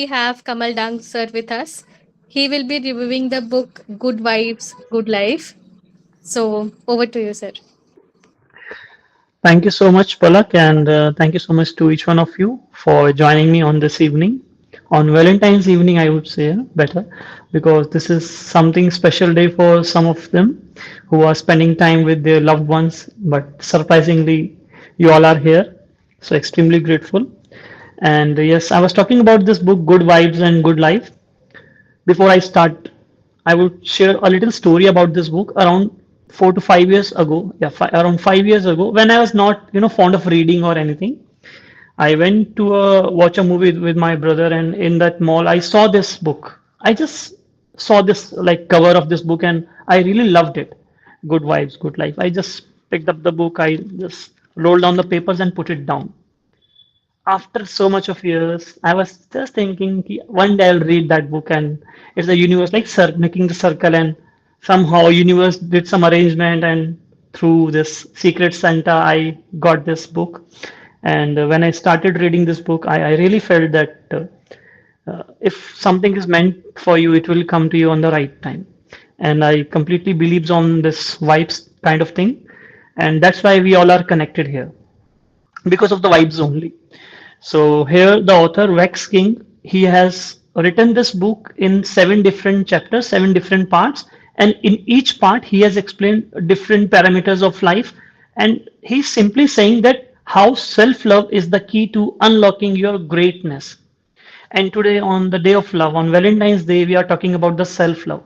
we have Kamal Dang sir with us. He will be reviewing the book Good Vibes, Good Life. So over to you, sir. Thank you so much, Palak, and thank you so much to each one of you for joining me on this evening. On Valentine's evening, I would say better, because this is something special day for some of them who are spending time with their loved ones. But surprisingly, you all are here, so extremely grateful. And yes, I was talking about this book, Good Vibes and Good Life. Before I start, I would share a little story about this book. Around 4 to 5 years ago, yeah, around 5 years ago, when I was not, fond of reading or anything, I went to watch a movie with my brother, and in that mall, I saw this book. I just saw this like cover of this book, and I really loved it. Good Vibes, Good Life. I just picked up the book. I just rolled down the papers and put it down. After so much of years, I was just thinking कि one day I'll read that book, and it's the universe like making the circle, and somehow universe did some arrangement, and through this secret Santa I got this book. And when I started reading this book, I really felt that if something is meant for you, it will come to you on the right time. And I completely believes on this vibes kind of thing, and that's why we all are connected here because of the vibes only. So here the author Vex King, he has written this book in 7 different chapters, 7 different parts, and in each part he has explained different parameters of life, and he's simply saying that how self-love is the key to unlocking your greatness. And today on the day of love, on Valentine's Day, we are talking about the self-love.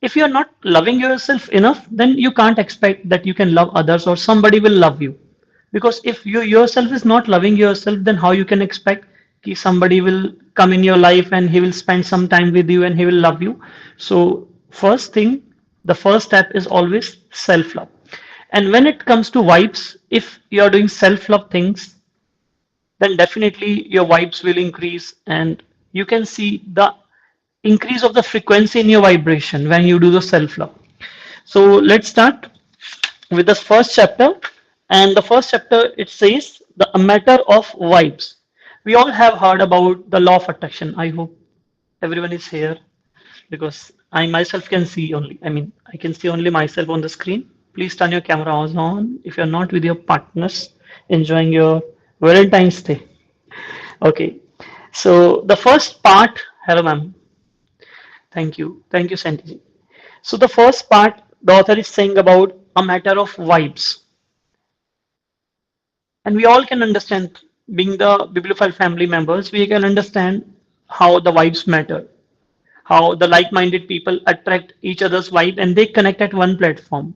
If you're not loving yourself enough, then you can't expect that you can love others or somebody will love you. Because if you yourself is not loving yourself, then how you can expect कि somebody will come in your life and he will spend some time with you and he will love you. So first thing, the first step is always self-love. And when it comes to vibes, if you are doing self-love things, then definitely your vibes will increase, and you can see the increase of the frequency in your vibration when you do the self-love. So let's start with the first chapter. And the first chapter, it says the a matter of vibes. We all have heard about the law of attraction. I hope everyone is here, because I myself can see only. I mean, I can see only myself on the screen. Please turn your cameras on if you're not with your partners enjoying your Valentine's Day. Okay. So the first part, hello ma'am. Thank you. Thank you, Santi. So the first part, the author is saying about a matter of vibes. And we all can understand, being the bibliophile family members, we can understand how the vibes matter, how the like-minded people attract each other's vibe and they connect at one platform.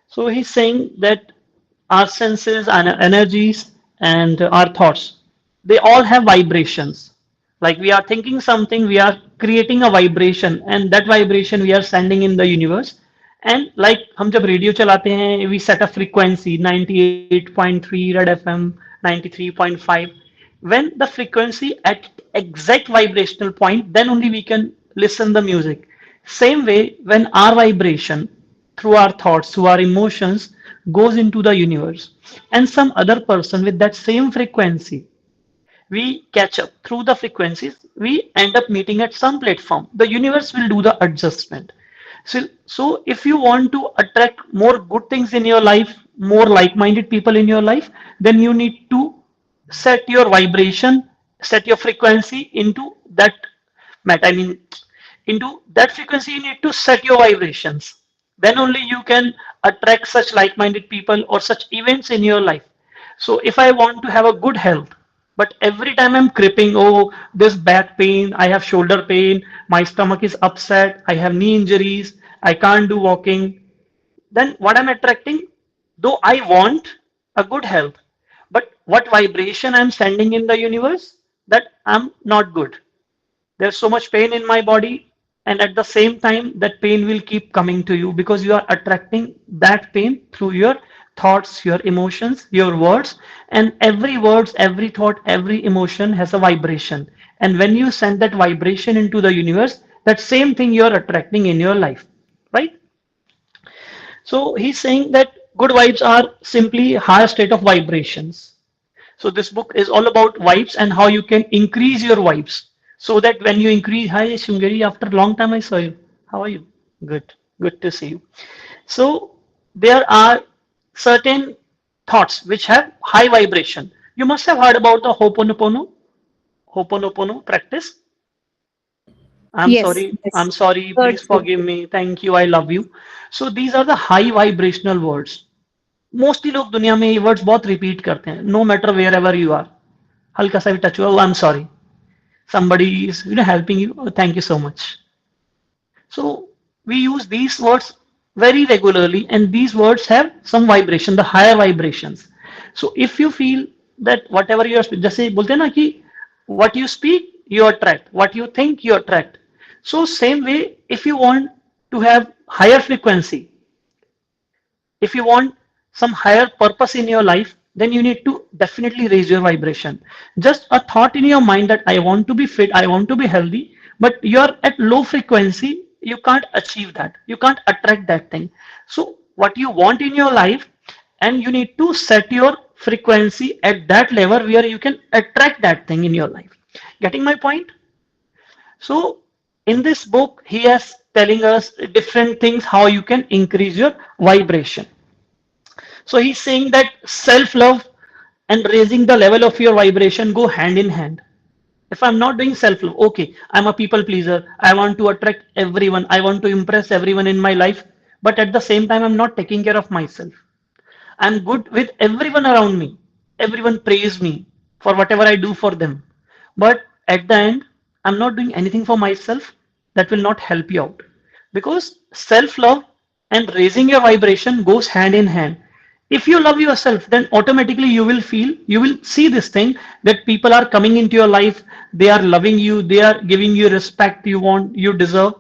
So he's saying that our senses and our energies and our thoughts, they all have vibrations. Like we are thinking something, we are creating a vibration, and that vibration we are sending in the universe. And like हम जब radio चलाते हैं, we set a frequency 98.3 Red FM, 93.5. When the frequency at exact vibrational point, then only we can listen the music. Same way, when our vibration through our thoughts, through our emotions, goes into the universe, and some other person with that same frequency, we catch up through the frequencies, we end up meeting at some platform. The universe will do the adjustment. So if you want to attract more good things in your life, more like-minded people in your life, then you need to set your vibration, set your frequency into that I mean, into that frequency, you need to set your vibrations. Then only you can attract such like-minded people or such events in your life. So if I want to have a good health, but every time I'm creeping, oh, this back pain, I have shoulder pain, my stomach is upset, I have knee injuries, I can't do walking, then what I'm attracting, though I want a good health, but what vibration I'm sending in the universe, that I'm not good. There's so much pain in my body, and at the same time that pain will keep coming to you because you are attracting that pain through your thoughts, your emotions, your words. And every words, every thought, every emotion has a vibration, and when you send that vibration into the universe, that same thing you're attracting in your life, right? So he's saying that good vibes are simply higher state of vibrations. So this book is all about vibes and how you can increase your vibes. So that when you increase, hi Shungari, after a long time I saw you. How are you? Good. Good to see you. So there are certain thoughts which have high vibration. You must have heard about the Hoponopono practice. Yes, I'm yes. sorry, Heard please through. forgive me, thank you, I love you. So these are the high vibrational words. Mostly लोग दुनिया में ये words बहुत repeat करते हैं, no matter wherever you are. हल्का सा भी टच हुआ, I am sorry, somebody is helping you, thank you so much. So we use these words very regularly, and these words have some vibration, the higher vibrations. So if you feel that whatever you are, जैसे बोलते हैं ना कि what you speak you attract, what you think you attract. So same way, if you want to have higher frequency, if you want some higher purpose in your life, then you need to definitely raise your vibration. Just a thought in your mind that I want to be fit, I want to be healthy, but you're at low frequency, you can't achieve that, you can't attract that thing. So what you want in your life, and you need to set your frequency at that level where you can attract that thing in your life. Getting my point? So in this book he has telling us different things how you can increase your vibration. So he's saying that self love and raising the level of your vibration go hand in hand. If I'm not doing self love, okay, I'm a people pleaser. I want to attract everyone. I want to impress everyone in my life. But at the same time, I'm not taking care of myself. I'm good with everyone around me. Everyone praise me for whatever I do for them. But at the end, I'm not doing anything for myself. That will not help you out. Because self-love and raising your vibration goes hand in hand. If you love yourself, then automatically you will feel, you will see this thing that people are coming into your life, they are loving you, they are giving you respect you want, you deserve.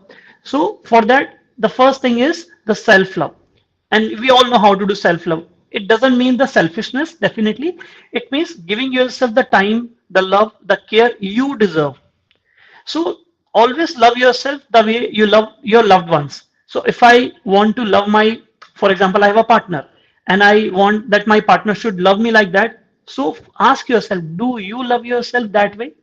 So for that, the first thing is the self-love. And we all know how to do self-love. It doesn't mean the selfishness, definitely. It means giving yourself the time, the love, the care you deserve. So always love yourself the way you love your loved ones. So if I want to love my, for example, I have a partner and I want that my partner should love me like that. So ask yourself, do you love yourself that way?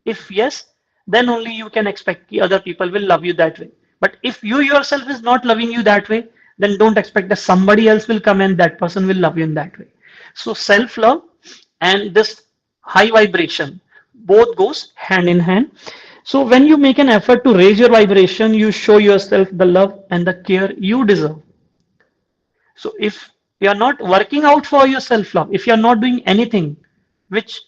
If yes, then only you can expect the other people will love you that way. But if you yourself is not loving you that way, then don't expect that somebody else will come and that person will love you in that way. So self-love and this high vibration both goes hand in hand. So when you make an effort to raise your vibration, you show yourself the love and the care you deserve. So if you are not working out for your self-love, if you are not doing anything which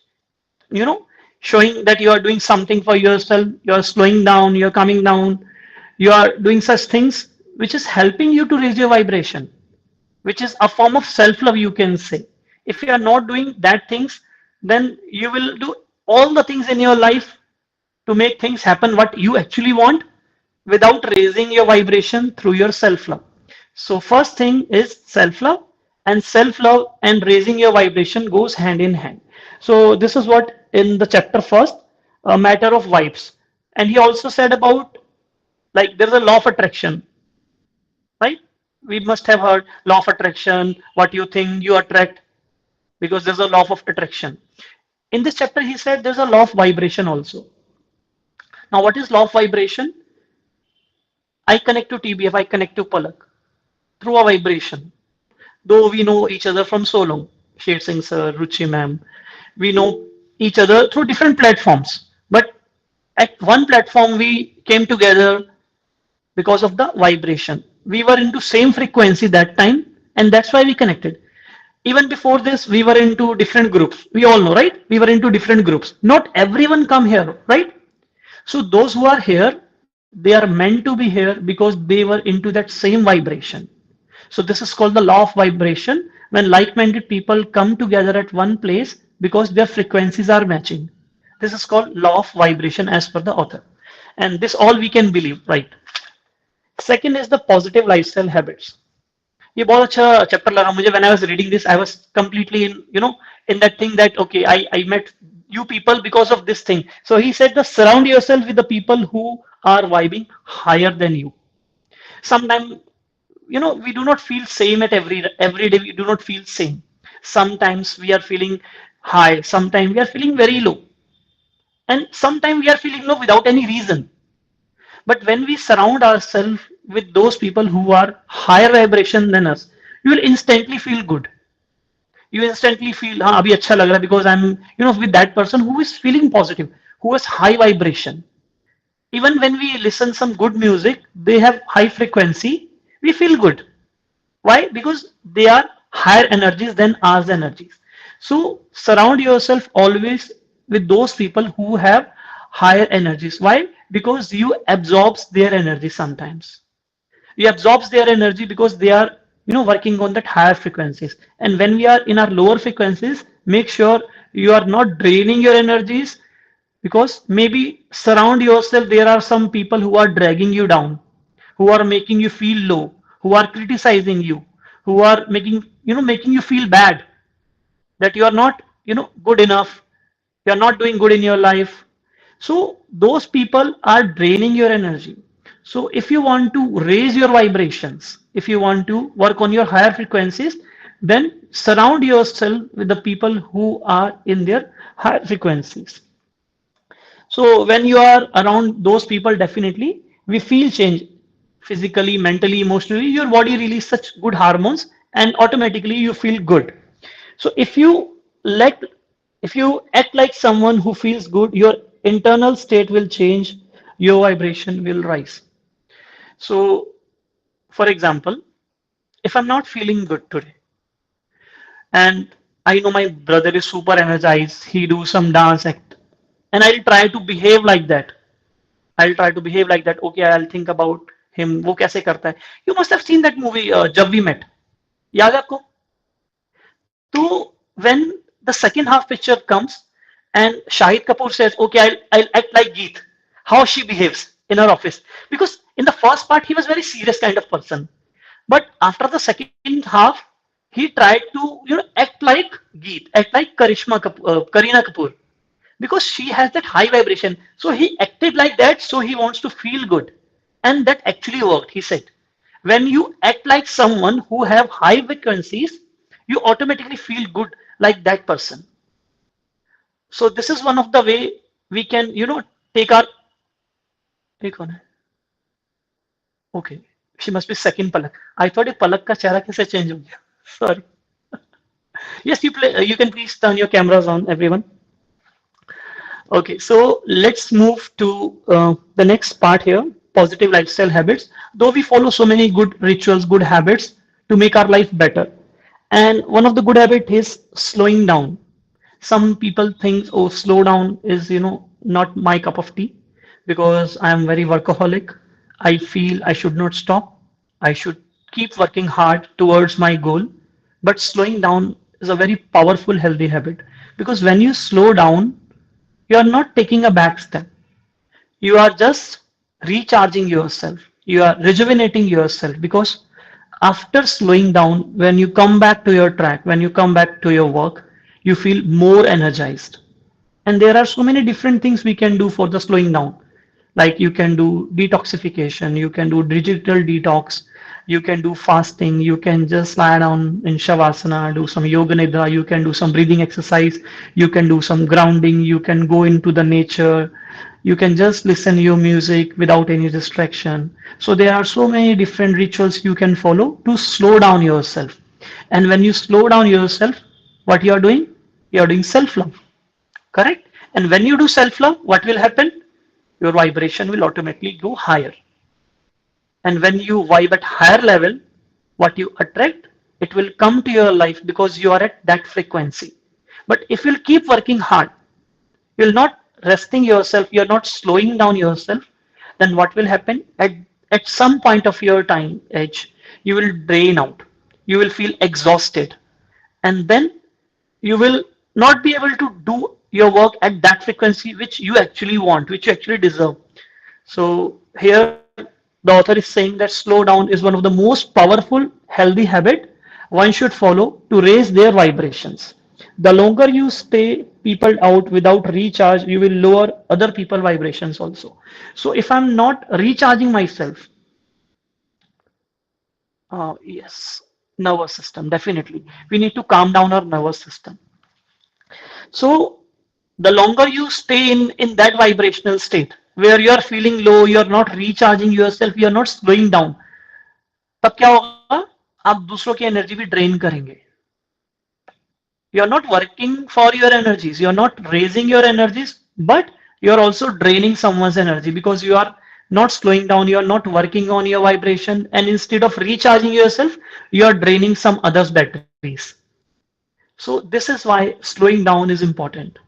showing that you are doing something for yourself, you're slowing down, you're coming down, you are doing such things which is helping you to raise your vibration, which is a form of self-love, you can say. If you are not doing that things, then you will do all the things in your life to make things happen what you actually want without raising your vibration through your self-love. So first thing is self-love, and self-love and raising your vibration goes hand in hand. So this is what in the chapter first, a matter of vibes. And he also said about like there's a law of attraction, right? We must have heard law of attraction, what you think you attract, because there's a law of attraction. In this chapter, he said there's a law of vibration also. Now, what is law of vibration? I connect to TBF, I connect to Palak through a vibration. Though we know each other from so long, Sher Singh sir, Ruchi ma'am, we know each other through different platforms. But at one platform, we came together because of the vibration. We were into same frequency that time, and that's why we connected. Even before this, we were into different groups. We all know, right? We were into different groups. Not everyone come here, right? So those who are here, they are meant to be here because they were into that same vibration. So this is called the law of vibration when like-minded people come together at one place because their frequencies are matching. This is called law of vibration as per the author. And this all we can believe, right? Second is the positive lifestyle habits. ये बहुत अच्छा chapter लगा मुझे. When I was reading this, I was completely in that thing that okay, I met you people because of this thing. So he said, the surround yourself with the people who are vibing higher than you. Sometimes we do not feel same at every day. We do not feel same. Sometimes we are feeling high, sometimes we are feeling very low, and sometimes we are feeling low without any reason. But when we surround ourselves with those people who are higher vibration than us, you will instantly feel good. You instantly feel, हाँ अभी अच्छा लग रहा है because I'm, with that person who is feeling positive, who has high vibration. Even when we listen some good music, they have high frequency, we feel good. Why? Because they are higher energies than ours energies. So surround yourself always with those people who have higher energies. Why? Because you absorbs their energy sometimes. You absorbs their energy because they are, working on that higher frequencies. And when we are in our lower frequencies, make sure you are not draining your energies, because maybe surround yourself, there are some people who are dragging you down, who are making you feel low, who are criticizing you, who are making you feel bad, that you are not, good enough, you are not doing good in your life. So those people are draining your energy. So if you want to raise your vibrations, if you want to work on your higher frequencies, then surround yourself with the people who are in their higher frequencies. So when you are around those people, definitely we feel change physically, mentally, emotionally. Your body releases such good hormones, and automatically you feel good. So let, if you act like someone who feels good, your internal state will change, your vibration will rise. So, for example, if I'm not feeling good today, and I know my brother is super energized, he do some dance act, and I'll try to behave like that. I'll try to behave like that. Okay, I'll think about him. वो कैसे करता है? You must have seen that movie, जब we met. याद है आपको? So when the second half picture comes and Shahid Kapoor says, "Okay, I'll act like Geet," how she behaves in her office, because in the first part he was very serious kind of person, but after the second half he tried to act like Geet, act like Kareena Kapoor, because she has that high vibration. So he acted like that. So he wants to feel good, and that actually worked. He said, when you act like someone who have high frequencies, you automatically feel good like that person. So this is one of the way we can take our. एक कौन है? Okay, she must be second Palak. I thought ये पलक का चेहरा कैसे change हो गया? Sorry. Yes, you can please turn your cameras on, everyone. Okay, so let's move to the next part here, positive lifestyle habits. Though we follow so many good rituals, good habits to make our life better. And one of the good habit is slowing down. Some people think, oh, slow down is, not my cup of tea, because I am very workaholic. I feel I should not stop. I should keep working hard towards my goal. But slowing down is a very powerful, healthy habit, because when you slow down, you are not taking a back step. You are just recharging yourself. You are rejuvenating yourself, because after slowing down, when you come back to your track, when you come back to your work, you feel more energized. And there are so many different things we can do for the slowing down. Like you can do detoxification, you can do digital detox, you can do fasting, you can just lie down in shavasana, do some yoga nidra, you can do some breathing exercise, you can do some grounding, you can go into the nature, you can just listen your music without any distraction. So there are so many different rituals you can follow to slow down yourself. And when you slow down yourself, what you are doing? You are doing self-love. Correct? And when you do self-love, what will happen? Your vibration will automatically go higher. And when you vibe at higher level, what you attract, it will come to your life because you are at that frequency. But if you'll keep working hard, you're not resting yourself, you're not slowing down yourself, then what will happen? At some point of your time edge, you will drain out. You will feel exhausted. And then you will not be able to do your work at that frequency which you actually want, which you actually deserve. So here the author is saying that slow down is one of the most powerful healthy habit one should follow to raise their vibrations. The longer you stay people out without recharge, you will lower other people vibrations also. So if I'm not recharging myself, yes, nervous system, definitely. We need to calm down our nervous system. So the longer you stay in that vibrational state where you are feeling low, you are not recharging yourself, you are not slowing down, तब क्या होगा? आप दूसरों की energy भी drain करेंगे. You're not working for your energies, you're not raising your energies, but you're also draining someone's energy because you are not slowing down, you're not working on your vibration, and instead of recharging yourself, you are draining some others' batteries. So this is why slowing down is important.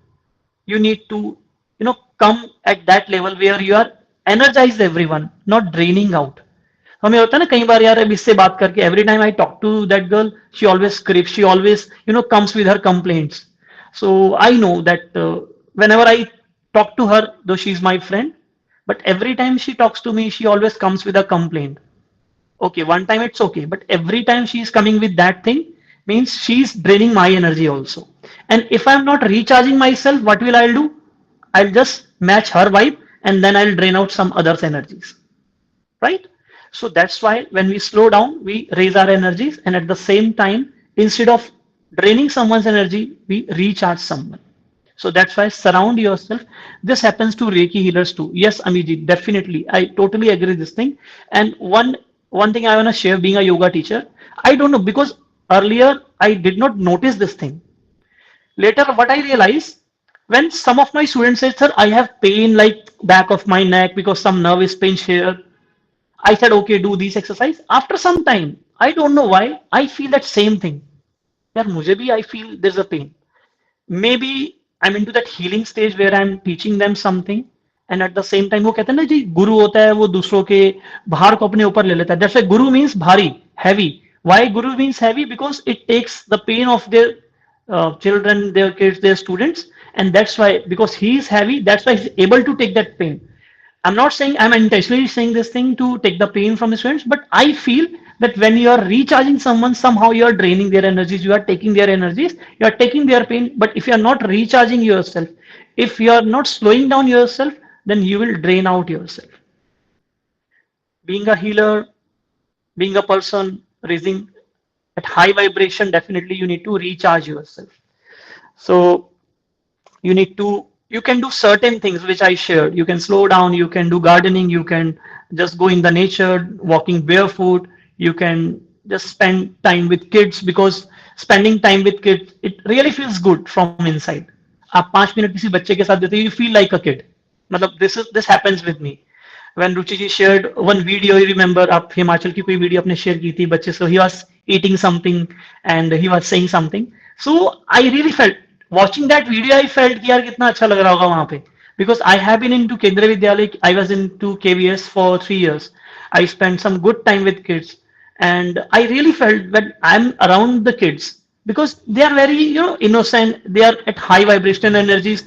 You need to, come at that level where you are energize everyone, not draining out. हमें होता है ना कई बार यार अब इससे बात करके every time I talk to that girl she always script she always comes with her complaints so I know that whenever I talk to her though she is my friend but every time she talks to me she always comes with a complaint okay one time it's okay but every time she is coming with that thing means she is draining my energy also and if I'm not recharging myself what will I'll do I'll just match her vibe and then I'll drain out some others energies right so that's why when we slow down we raise our energies and at the same time instead of draining someone's energy we recharge someone so that's why surround yourself this happens to reiki healers too yes amiji definitely I totally agree with this thing and one thing I want to share being a yoga teacher I don't know because earlier I did not notice this thing later what I realized when some of my students said sir I have pain like back of my neck because some nerve is pinched here I said, okay, do this exercise. After some time, I don't know why, I feel that same thing. यार मुझे भी I feel there's a pain. Maybe I'm into that healing stage where I'm teaching them something and at the same time वो कहते हैं ना जी गुरु होता है वो दूसरों के भार को अपने ऊपर ले लेता है. That's why guru means भारी, heavy. Why guru means heavy? Because it takes the pain of their children, their kids, their students, and that's why because he is heavy, that's why he's able to take that pain. I'm not saying I'm intentionally saying this thing to take the pain from the students, but I feel that when you are recharging someone, somehow you are draining their energies, you are taking their energies, you are taking their pain. But if you are not recharging yourself, if you are not slowing down yourself, then you will drain out yourself. Being a healer, being a person raising at high vibration, definitely you need to recharge yourself. So you can do certain things which I shared. You can slow down, you can do gardening, you can just go in the nature, walking barefoot, you can just spend time with kids because spending time with kids it really feels good from inside. आप 5 minute किसी बच्चे के साथ देते you feel like a kid. मतलब this happens with me. When Ruchi ji shared one video, you remember आप हिमाचल की कोई वीडियो आपने शेयर की थी बच्चे से he was eating something and he was saying something. So I really felt watching that video I felt कि यार कितना अच्छा लग रहा होगा वहां पे because I have been into Kendriya Vidyalaya I was into KVS for 3 years I spent some good time with kids and I really felt when I'm around the kids because they are very innocent they are at high vibrational energies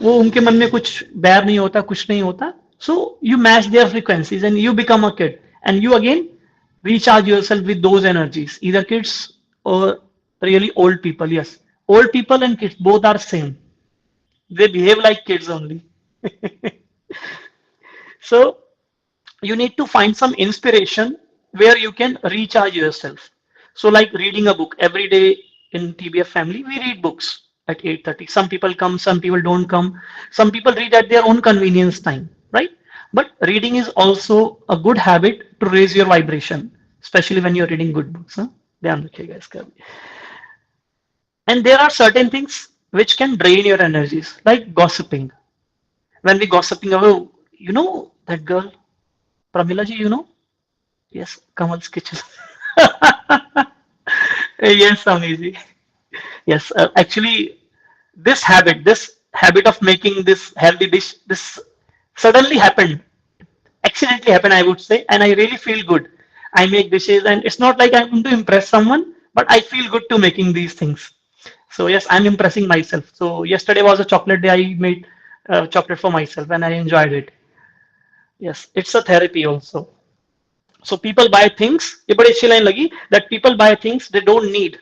वो उनके मन में कुछ बैर नहीं होता कुछ नहीं होता so you match their frequencies and you become a kid and you again recharge yourself with those energies either kids or really old people yes old people and kids both are same they behave like kids only so you need to find some inspiration where you can recharge yourself so like reading a book every day in TBF family we read books at 8:30 some people come some people don't come some people read at their own convenience time right but reading is also a good habit to raise your vibration especially when you're reading good books ध्यान रखिएगा इसका and there are certain things which can drain your energies, like gossiping. When we gossiping, oh, you know that girl, Pramila ji, you know? Yes, Kamal's kitchen. Yes, Amiji. Yes, actually, this habit of making this healthy dish, this suddenly happened, accidentally happened, I would say, and I really feel good. I make dishes, and it's not like I'm going to impress someone, but I feel good to making these things. So yes, I'm impressing myself. So yesterday was a chocolate day. I made chocolate for myself, and I enjoyed it. Yes, it's a therapy also. So people buy things. ये बड़ी अच्छी line लगी that people buy things they don't need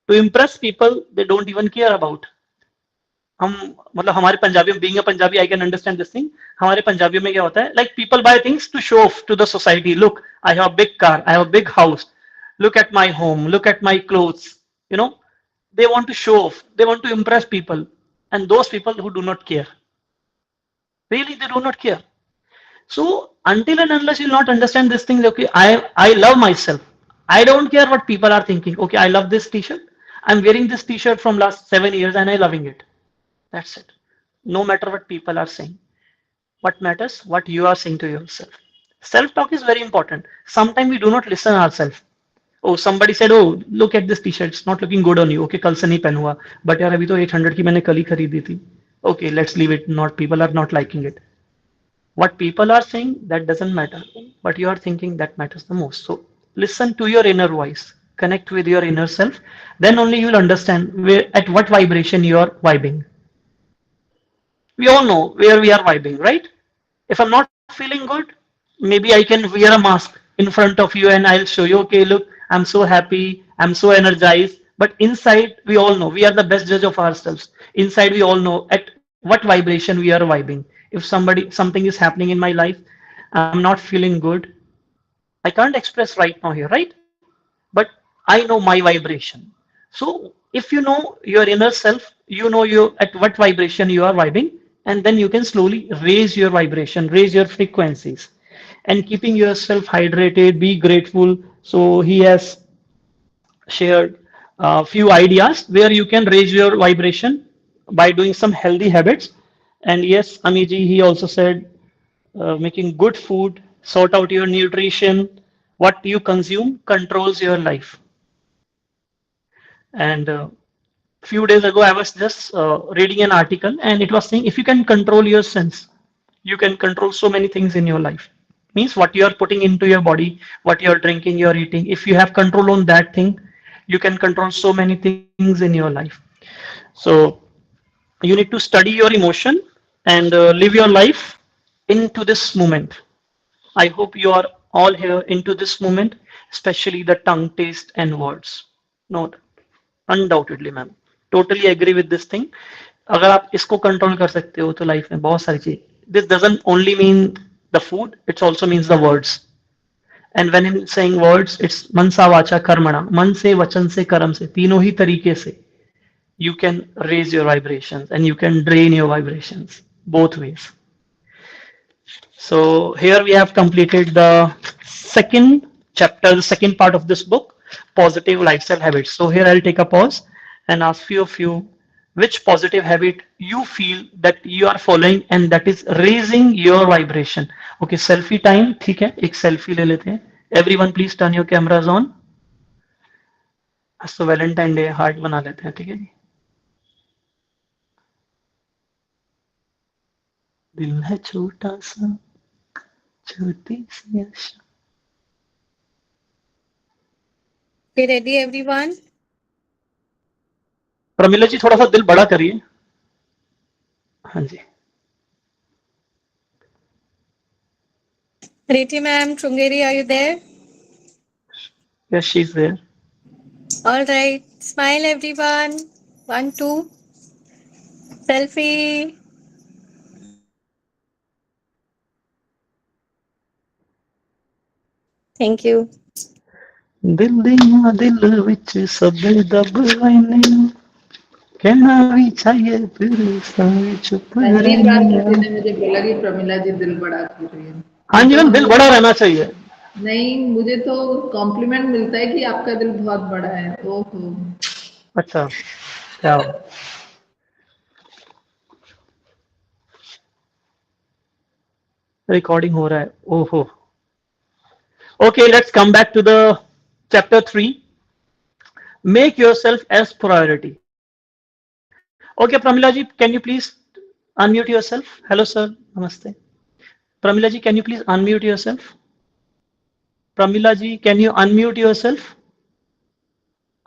to impress people they don't even care about. हम मतलब हमारे पंजाबी में being a Punjabi I can understand this thing. हमारे पंजाबियों में क्या होता है like people buy things to show off to the society. Look, I have a big car, I have a big house. Look at my home, look at my clothes. You know They want to show off. They want to impress people. And those people who do not care. Really, they do not care. So until and unless you not understand this thing, okay, I love myself. I don't care what people are thinking. Okay, I love this t-shirt. I'm wearing this t-shirt from last 7 years and I'm loving it. That's it. No matter what people are saying. What matters? What you are saying to yourself. Self-talk is very important. Sometimes we do not listen ourselves. Oh, somebody said, oh, look at this t-shirt. It's not looking good on you. Okay, कल से नहीं पहनूंगा. But यार अभी तो 800 की मैंने कल ही खरीदी थी. Okay, let's leave it. Not people are not liking it. What people are saying, that doesn't matter. What you are thinking, that matters the most. So listen to your inner voice. Connect with your inner self. Then only you will understand where at what vibration you are vibing. We all know where we are vibing, right? If I'm not feeling good, maybe I can wear a mask in front of you and I'll show you, okay, look, I'm so happy, I'm so energized. But inside, we all know we are the best judge of ourselves. Inside, we all know at what vibration we are vibing. If something is happening in my life, I'm not feeling good, I can't express right now here, right? But I know my vibration. So if you know your inner self, you know you at what vibration you are vibing, and then you can slowly raise your vibration, raise your frequencies, and keeping yourself hydrated, be grateful. So he has shared a few ideas where you can raise your vibration by doing some healthy habits. And yes, Amiji, he also said making good food, sort out your nutrition, what you consume controls your life. And few days ago, I was just reading an article, and it was saying if you can control your sense, you can control so many things in your life. Means what you are putting into your body, what you are drinking, you are eating. If you have control on that thing, you can control so many things in your life. So you need to study your emotion and live your life into this moment. I hope you are all here into this moment, especially the tongue, taste, and words. No, undoubtedly, ma'am totally agree with this thing. अगर आप इसको control कर सकते हो तो life में बहुत सारी चीज. This doesn't only mean the food, it's also means the words. And when in saying words, it's मनसा वाचा कर्मणा. मन से, वचन से, कर्म से, तीनों ही तरीके से you can raise your vibrations and you can drain your vibrations both ways. So here we have completed the second chapter, the second part of this book, positive lifestyle habits. So here I'll take a pause and ask few of you which positive habit you feel that you are following and that is raising your vibration. Okay, selfie time. ठीक है, एक selfie ले लेते हैं. Everyone please turn your cameras on. आज तो Valentine day heart बना लेते हैं, ठीक है जी. दिल है छोटा सा, छोटी सी आशा. Okay, ready, everyone? प्रमिला जी थोड़ा सा दिल बड़ा करिए. हाँ जी. Riti ma'am, Trungeri, are you there? Yes, she's there. All right. Smile, everyone. One, two. Selfie. Thank you. दिल दिया दिल विच सब दब आईने कहना भी चाहिए फिर सारे चुप पहली बार किसी रहने. ने मुझे बोला कि प्रमिला जी दिल बड़ा कर रही है. हाँ नहीं जी तो मैम, दिल बड़ा रहना चाहिए. नहीं, मुझे तो कॉम्प्लीमेंट मिलता है कि आपका दिल बहुत बड़ा है. ओहो. अच्छा, क्या रिकॉर्डिंग हो रहा है. ओहो. Okay, let's come back to the chapter 3. Make yourself as priority. Okay, Pramila ji, can you please unmute yourself? Hello, sir. Namaste. Pramila ji, can you please unmute yourself? Pramila ji, can you unmute yourself?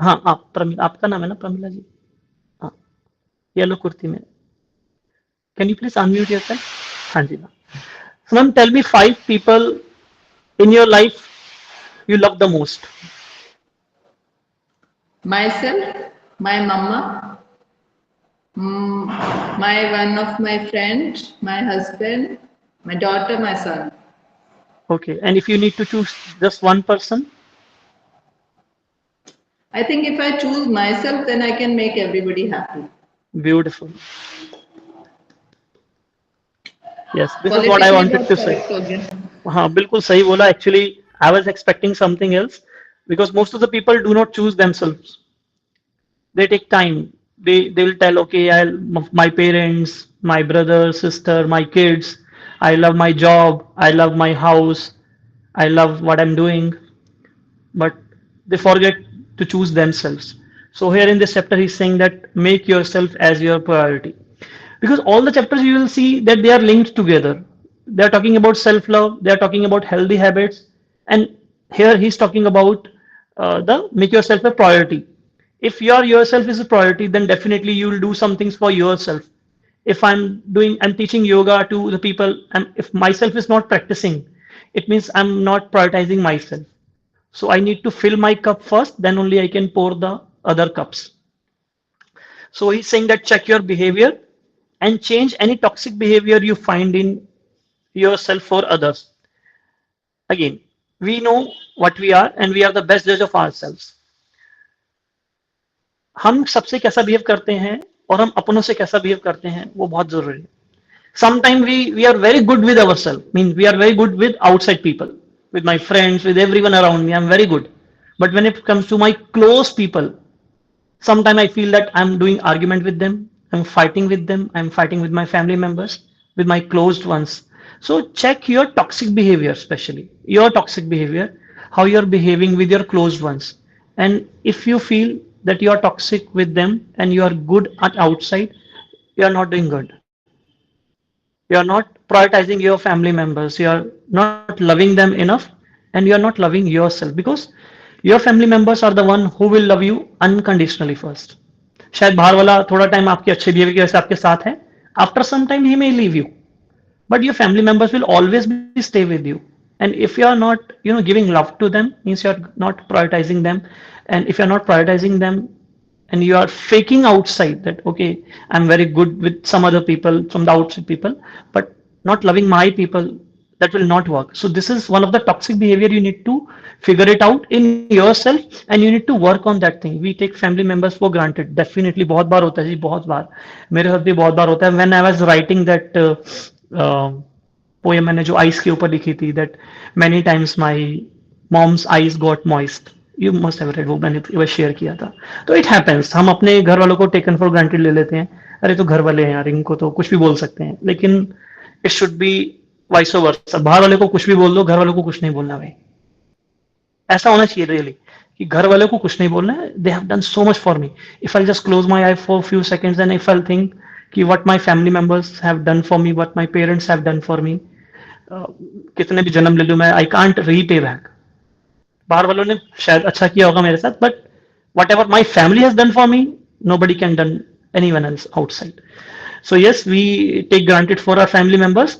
हाँ, आप प्रमिला, आपका नाम है ना प्रमिला जी? हाँ, yellow kurti में. Can you please unmute yourself? हाँ जी ma'am. So ma'am, tell me 5 people in your life you love the most. Myself, my mama, my one of my friend, my husband, my daughter, my son. Okay, and if you need to choose just one person, I think if I choose myself, then I can make everybody happy. Beautiful. Yes, this is what I politically wanted बहुत to say. Correct हो गया. हाँ बिल्कुल सही बोला. Actually, I was expecting something else because most of the people do not choose themselves. They take time. They will tell, okay, my parents, my brother, sister, my kids. I love my job. I love my house. I love what I'm doing, but they forget to choose themselves. So here in this chapter, he's saying that make yourself as your priority. Because all the chapters you will see that they are linked together. They are talking about self-love, they are talking about healthy habits, and here he's talking about the make yourself a priority. If your yourself is a priority, then definitely you will do some things for yourself. If I'm teaching yoga to the people, and if myself is not practicing, it means I'm not prioritizing myself. So I need to fill my cup first, then only I can pour the other cups. So he's saying that check your behavior and change any toxic behavior you find in yourself or others. Again, we know what we are and we are the best judge of ourselves. हम सबसे कैसा behave करते हैं और हम अपनों से कैसा बिहेव करते हैं वो बहुत जरूरी है. Sometimes we are very good with ourselves, means we are very good with outside people, with my friends, with everyone around me. I'm very good. But when it comes to my close people, sometimes I feel that I'm doing argument with them, I'm fighting with them, I'm fighting with my family members, with my closed ones. So check your toxic behavior, especially your toxic behavior, how you're behaving with your closed ones. And if you feel that you are toxic with them and you are good at outside, you are not doing good. You are not prioritizing your family members. You are not loving them enough, and you are not loving yourself because your family members are the one who will love you unconditionally first. शायद बाहर वाला थोड़ा time आपके अच्छे behaviour की वजह से आपके साथ है. आफ्टर सम टाइम ही may leave you, but your family members will always be stay with you. And if you are not giving love to them, means you are not prioritizing them. And if you are not prioritizing them and you are faking outside that, okay, I'm very good with some other people from the outside people, but not loving my people, that will not work. So this is one of the toxic behavior. You need to figure it out in yourself and you need to work on that thing. We take family members for granted. Definitely बहुत बार होता है जी, बहुत बार. मेरे साथ भी बहुत बार होता है. When I was writing that poem मैंने जो आइस के ऊपर लिखी थी, that many times my mom's eyes got moist, you must have read, वो मैंने एक बार शेयर किया था. तो इट हैपेंस, हम अपने घर वालों को टेकन फॉर ग्रांटेड ले लेते हैं. अरे तो घर वाले हैं यार, इनको तो कुछ भी बोल सकते हैं. लेकिन it should be vice versa. बाहर वाले को कुछ भी बोल दो, घर वालों को कुछ नहीं बोलना भाई. ऐसा होना चाहिए रियली कि घर वालों को कुछ नहीं बोलना है. They have done so much for me. If I just close my eye for few seconds and if I think कि what my family members have done for me, what my parents have done for me, कितने भी जन्म ले लूं मैं, I can't repay back. बाहर वालों ने शायद अच्छा किया होगा मेरे साथ, but whatever my family has done for me, nobody can done anyone else outside. So yes, we take granted for our family members.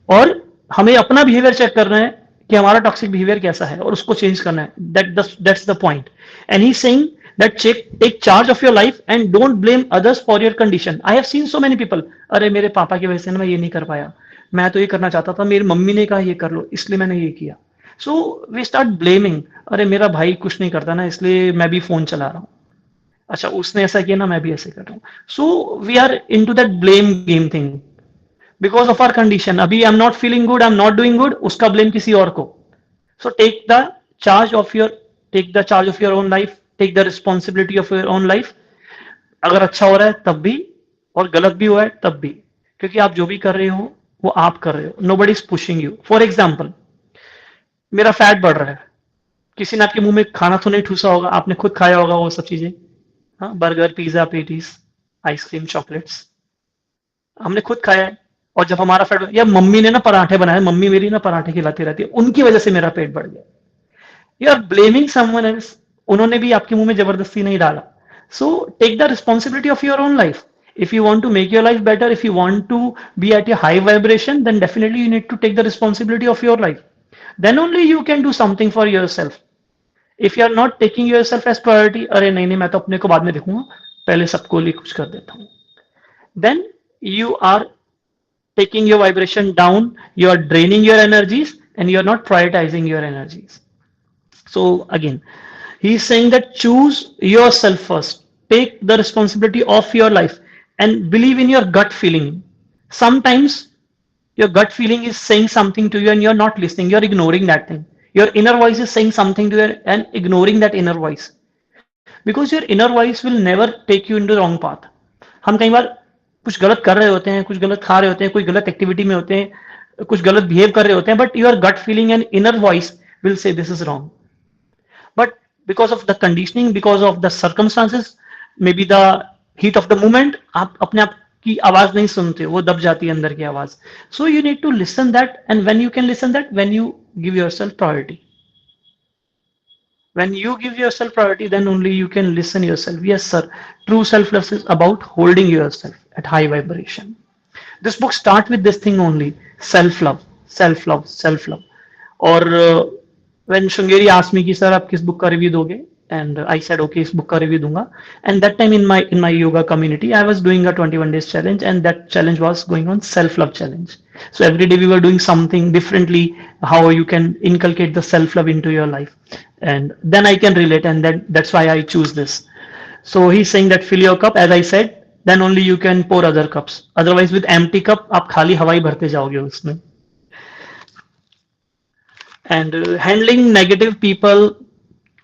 और हमें अपना बिहेवियर चेक करना है कि हमारा टॉक्सिक बिहेवियर कैसा है और उसको चेंज करना है. That's the point. And he saying that take charge of your life and don't blame others for your condition. I have seen so many people, अरे मेरे पापा की वजह से ना मैं ये नहीं कर पाया, मैं तो ये करना चाहता था, मेरी मम्मी ने कहा ये कर लो इसलिए मैंने ये किया. सो वी स्टार्ट ब्लेमिंग, अरे मेरा भाई कुछ नहीं करता ना इसलिए मैं भी फोन चला रहा हूँ, अच्छा उसने ऐसा किया ना मैं भी ऐसे कर रहा हूँ. So we are into that blame game thing because of our condition. अभी I am not feeling good, I am not doing good, उसका ब्लेम किसी और को. So take the charge of your own life, take the responsibility of your own life. अगर अच्छा हो रहा है तब भी और गलत भी हुआ है तब भी, क्योंकि आप जो भी कर रहे हो वो आप कर रहे हो. Nobody is pushing you. For example, मेरा फैट बढ़ रहा है, किसी ने आपके मुंह में खाना तो नहीं ठूसा होगा, आपने खुद खाया होगा वो सब चीजें. हाँ, burger, pizza, patties, ice cream, chocolates हमने खुद खाया है. और जब हमारा फैट, या मम्मी ने ना पराठे बनाए, मम्मी मेरी ना पराठे खिलाती रहती है, उनकी वजह से मेरा पेट बढ़ गया. You are blaming someone else. उन्होंने भी आपके मुंह में जबरदस्ती नहीं डाला. So take the responsibility of your own life. If you want to make your life better, if you want to be at a high vibration, then definitely you need to take the responsibility of your life. Then only you can do something for yourself. If you are not taking yourself as priority, अरे नहीं नहीं मैं तो अपने को बाद में देखूंगा, पहले सबको लिए कुछ कर देता हूँ, then you are taking your vibration down, you are draining your energies and you are not prioritizing your energies. So again, He's saying that choose yourself first. Take the responsibility of your life and believe in your gut feeling. Sometimes your gut feeling is saying something to you and you're not listening, you're ignoring that thing. Your inner voice is saying something to you and ignoring that inner voice. Because your inner voice will never take you into the wrong path. हम कई बार कुछ गलत कर रहे होते हैं, कुछ गलत खा रहे होते हैं, कोई गलत एक्टिविटी में होते हैं, कुछ गलत बिहेव कर रहे होते हैं, but your gut feeling and inner voice will say this is wrong. But because of the conditioning, because of the circumstances, maybe the heat of the moment, आप अपने आप की आवाज नहीं सुनते, वो दब जाती है अंदर की आवाज. So you need to listen that, and when you can listen that, when you give yourself priority. When you give yourself priority, then only you can listen yourself. Yes, sir. True self-love is about holding yourself at high vibration. This book starts with this thing only: self-love, self-love, self-love. Or when Shungeri asked me कि sir आप किस book का review दोगे, and I said okay इस book का review दूंगा. And that time in my yoga community I was doing a 21 days challenge, and that challenge was going on self-love challenge. So every day we were doing something differently, how you can inculcate the self-love into your life, and then I can relate, and that's why I choose this. So he's saying that fill your cup, as I said, then only you can pour other cups. Otherwise with empty cup आप खाली हवा ही भरते जाओगे उसमें. And handling negative people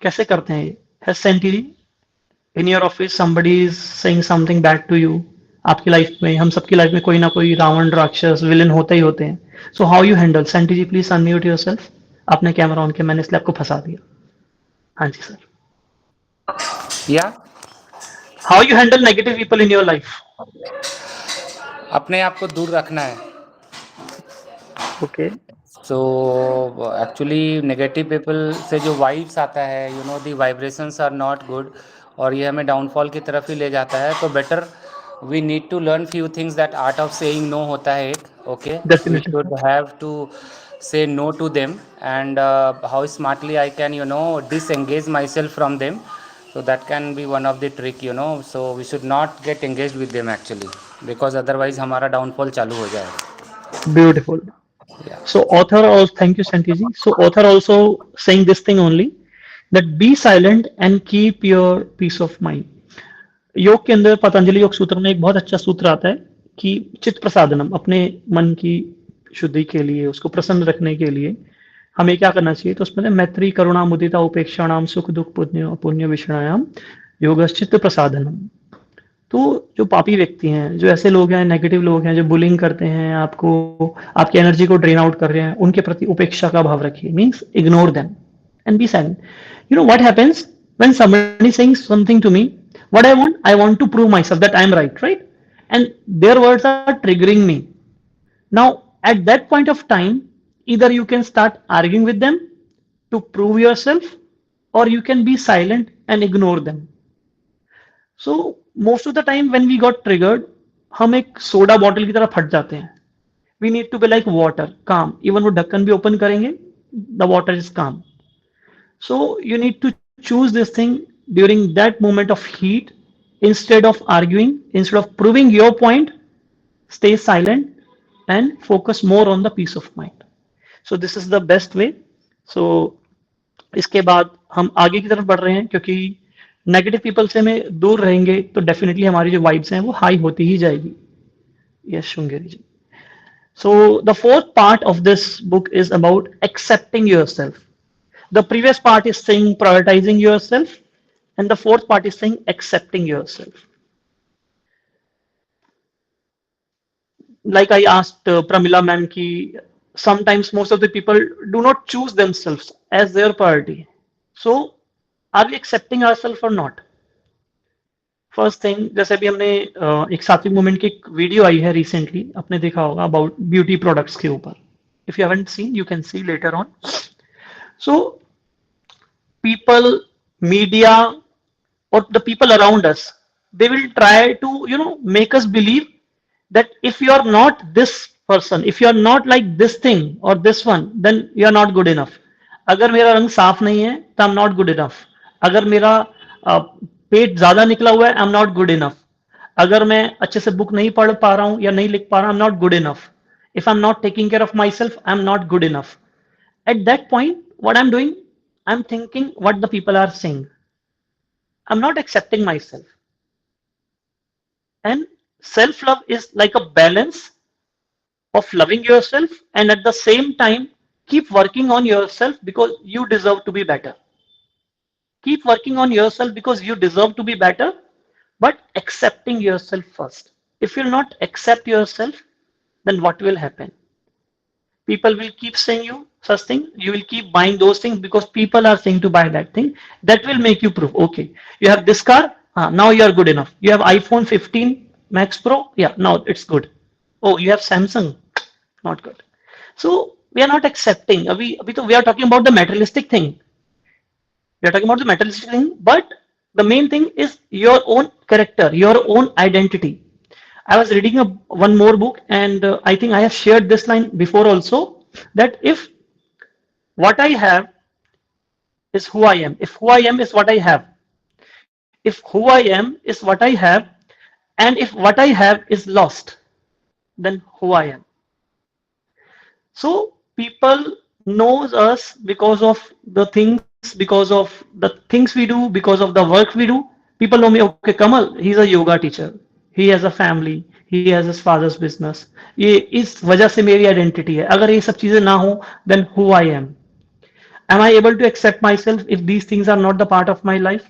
कैसे करते हैं ये? Has Senti in your office somebody is saying something bad to you? आपकी लाइफ में, हम सबकी लाइफ में कोई ना कोई रावण राक्षस विलन होते ही होते हैं. So how you handle? Senti ji please unmute yourself. आपने कैमरा ऑन किया, मैंने इसलिए आपको फंसा दिया. हाँ जी सर. या how you handle negative people in your life? अपने आप को दूर रखना है. Okay. So actually negative people से जो वाइब्स आता है, you know the vibrations are not good, और ये हमें डाउनफॉल की तरफ ही ले जाता है. तो better we need to learn few things. That art of saying no होता है एक. Okay, we definitely should sir. Have to say no to them, and how smartly I can, you know, disengage myself from them. So that can be one of the trick, you know. So we should not get engaged with them actually, because otherwise हमारा downfall चालू हो जाएगा. Beautiful. Yeah. So author also, thank you Santi ji. So author also saying this thing only, that be silent and keep your peace of mind. योग के अंदर पतंजलि योग सूत्र में एक बहुत अच्छा सूत्र आता है कि चित्त प्रसादनम, अपने मन की शुद्धि के लिए, उसको प्रसन्न रखने के लिए हमें क्या करना चाहिए. तो उसमें मैत्री करुणा मुदिता उपेक्षाणाम सुख दुख पुण्य पुण्य विषणायाम योगश्चित्त प्रसादनम. तो जो पापी व्यक्ति हैं, जो ऐसे लोग हैं, नेगेटिव लोग हैं, जो बुलिंग करते हैं, आपको आपकी एनर्जी को ड्रेन आउट कर रहे हैं, उनके प्रति उपेक्षा का भाव रखिए. Means ignore them and be silent. You know what happens when somebody saying something to me, what I want to prove my self that I am right, right, and their words are triggering me. Now at that point of time, either you can start arguing with them to prove yourself, or you can be silent and ignore them. So most of the time when we got triggered, हम एक soda bottle की तरह फट जाते हैं. We need to be like water, calm. Even वो ढक्कन भी ओपन करेंगे, the water is calm. So you need to choose this thing during that moment of heat. Instead of arguing, instead of proving your point, stay silent and focus more on the peace of mind. So this is the best way. So इसके बाद हम आगे की तरफ बढ़ रहे हैं, क्योंकि नेगेटिव पीपल से हमें दूर रहेंगे तो डेफिनेटली हमारी जो वाइब्स हैं वो हाई होती ही जाएगी. Yes Shungeri ji. So the fourth part of this book is about accepting yourself. The previous part is saying prioritizing yourself, and the fourth part is saying accepting yourself. Like I asked Pramila ma'am ki sometimes most of the people do not choose themselves as their priority. So are we accepting ourselves or not? First thing, जैसे अभी हमने एक सात्विक movement की एक video आई है recently, आपने देखा होगा, अबाउट ब्यूटी प्रोडक्ट्स के ऊपर. If you haven't seen, you can see later on. So people, media और the people around us, they will try to, you know, make us believe that if you are not this person, if you are not like this thing or this one, then you are not good enough. अगर मेरा रंग साफ नहीं है तो आई am not good enough. अगर मेरा पेट ज्यादा निकला हुआ है, आई एम नॉट गुड इनफ. अगर मैं अच्छे से बुक नहीं पढ़ पा रहा हूं या नहीं लिख पा रहा हूं, आई am not good enough. If I am not taking care of my self, I am not good enough. At that point, what I'm doing, I'm thinking what the people are saying. I'm not accepting myself. And self love is like a balance of loving yourself and at the same time keep working on yourself because you deserve to be better. Keep working on yourself because you deserve to be better, but accepting yourself first. If you'll not accept yourself, then what will happen? People will keep saying you such thing. You will keep buying those things because people are saying to buy that thing. That will make you prove, okay, you have this car, now you are good enough. You have iPhone 15 Max Pro, yeah, now it's good. Oh, you have Samsung, not good. So we are not accepting. We are talking about the materialistic thing. We are talking about the materialistic thing, but the main thing is your own character, your own identity. I was reading one more book, and I think I have shared this line before also, that if what I have is who I am, if who I am is what I have, if who I am is what I have, and if what I have is lost, then who I am. So people knows us because of the things, because of the things we do, because of the work we do. People know me, okay, Kamal, he's a yoga teacher. He has a family, he has his father's business. ये इस वजह से मेरी identity है. अगर ये सब चीजें ना हो, then who I am. Am I able to accept myself if these things are not the part of my life?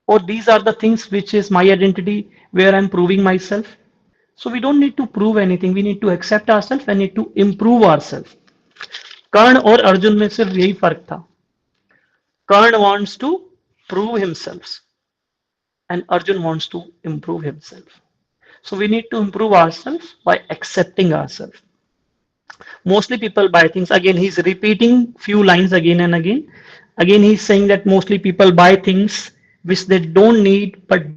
Or these are the things which is my identity where I'm proving myself? So we don't need to prove anything. We need to accept ourselves and need to improve ourselves. कर्ण और अर्जुन में सिर्फ यही फर्क था. Kर्ण wants to prove himself and Arjun wants to improve himself. So we need to improve ourselves by accepting ourselves. Mostly people buy things. Again, he's repeating few lines again and again. Again, he's saying that mostly people buy things which they don't need but because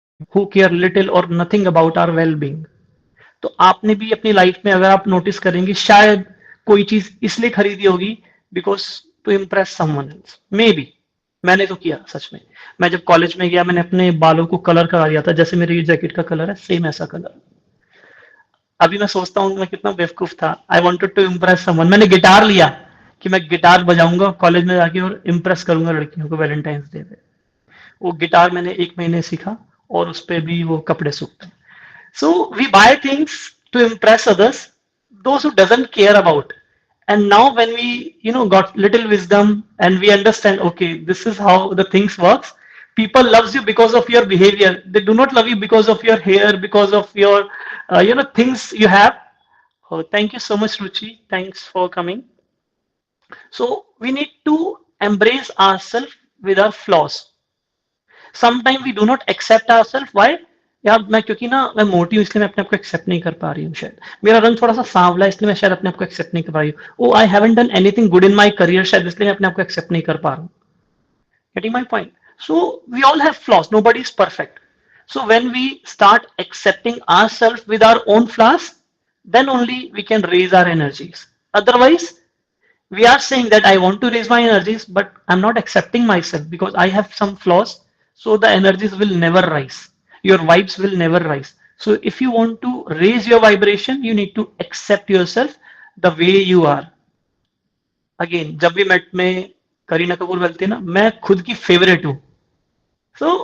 of people who care little or nothing about our well-being. तो आपने भी अपनी life में अगर आप notice करेंगे शायद कोई चीज इसलिए खरीदी होगी because to impress someone else maybe. मैंने तो किया सच में. मैं जब कॉलेज में गया मैंने अपने बालों को कलर करा दिया था. जैसे मेरे ये जैकेट का कलर है सेम ऐसा कलर. अभी मैं सोचता हूँ मैं कितना बेवकूफ था. I wanted to impress someone. मैंने गिटार लिया कि मैं गिटार बजाऊंगा कॉलेज में जाके और इम्प्रेस करूंगा लड़कियों को वैलेंटाइंस डे पे. वो गिटार मैंने 1 महीने सीखा और उस पर भी वो कपड़े सूखते हैं. So we buy things to impress others, those who doesn't care about. And now when we, got little wisdom and we understand, okay, this is how the things works. People loves you because of your behavior. They do not love you because of your hair, because of your, things you have. Oh, thank you so much, Ruchi. Thanks for coming. So we need to embrace ourselves with our flaws. Sometime we do not accept ourself. Why? यार मैं क्योंकि ना मैं मोटी हूँ इसलिए मैं अपने आप को एक्सेप्ट नहीं कर पा रही हूँ. शायद मेरा रंग थोड़ा सा सांवला है इसलिए मैं शायद अपने आप को एक्सेप्ट नहीं कर पा रही हूँ. Oh I haven't done anything good in my career, शायद इसलिए मैं अपने आप को एक्सेप्ट नहीं कर पा रहा हूँ. Getting my point? So we all have flaws. Nobody is perfect. So when we start accepting ourselves with our own flaws, then only we can raise our energies. Otherwise, we are saying that I want to raise my energies, but I'm not accepting myself because I have some flaws. So the energies will never rise. Your vibes will never rise. So if you want to raise your vibration, you need to accept yourself the way you are. Again, जब भी met में करीना कपूर बोलती है ना, मैं खुद की favourite हूँ. So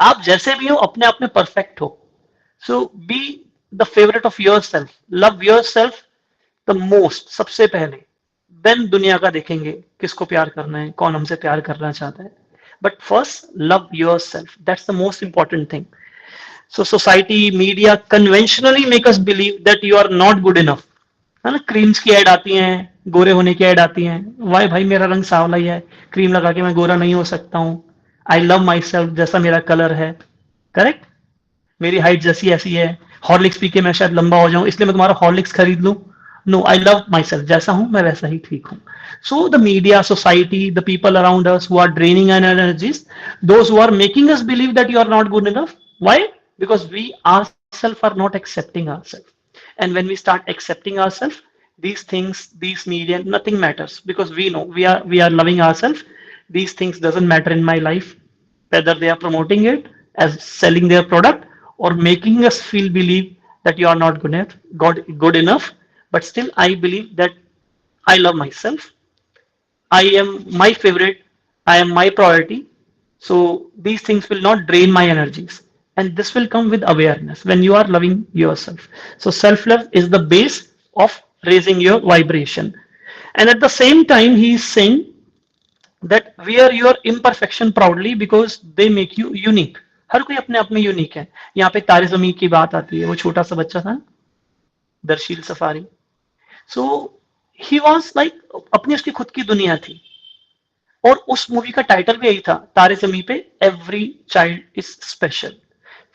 आप जैसे भी हो अपने आप में परफेक्ट हो. So be the favorite of yourself. Love yourself the most. सबसे पहले. देन दुनिया का देखेंगे किसको प्यार करना है, कौन हमसे प्यार करना चाहता है. But first love your self. That's the most important thing. So society media conventionally make us believe that you are not good enough. है ना, क्रीम्स की एड आती हैं, गोरे होने की एड आती हैं. वाई भाई मेरा रंग सांवला ही है, क्रीम लगा के मैं गोरा नहीं हो सकता हूँ. आई लव माई सेल्फ जैसा मेरा कलर है. करेक्ट. मेरी हाइट जैसी ऐसी है. हॉर्लिक्स पी के मैं शायद लंबा हो जाऊं इसलिए मैं तुम्हारा हॉर्लिक्स खरीद लूं. No, I love myself. जैसा हूं मैं वैसा ही ठीक हूं. So the media, society, the people around us who are draining our energies, those who are making us believe that you are not good enough. Why? Because we ourselves are not accepting ourselves. And when we start accepting ourselves, these things, these media, nothing matters because we know we are loving ourselves. These things doesn't matter in my life, whether they are promoting it as selling their product or making us feel believe that you are not good enough. But still, I believe that I love myself. I am my favorite. I am my priority. So these things will not drain my energies. And this will come with awareness when you are loving yourself. So self love is the base of raising your vibration. And at the same time, he is saying that wear your imperfection proudly because they make you unique. हर कोई अपने आप में unique है. यहाँ पे तारे जमीन की बात आती है. वो छोटा सा बच्चा था Darsheel safari. So he was like अपनी उसकी खुद की दुनिया थी. और उस मूवी का टाइटल भी यही था, Taare Zameen Par every child is special.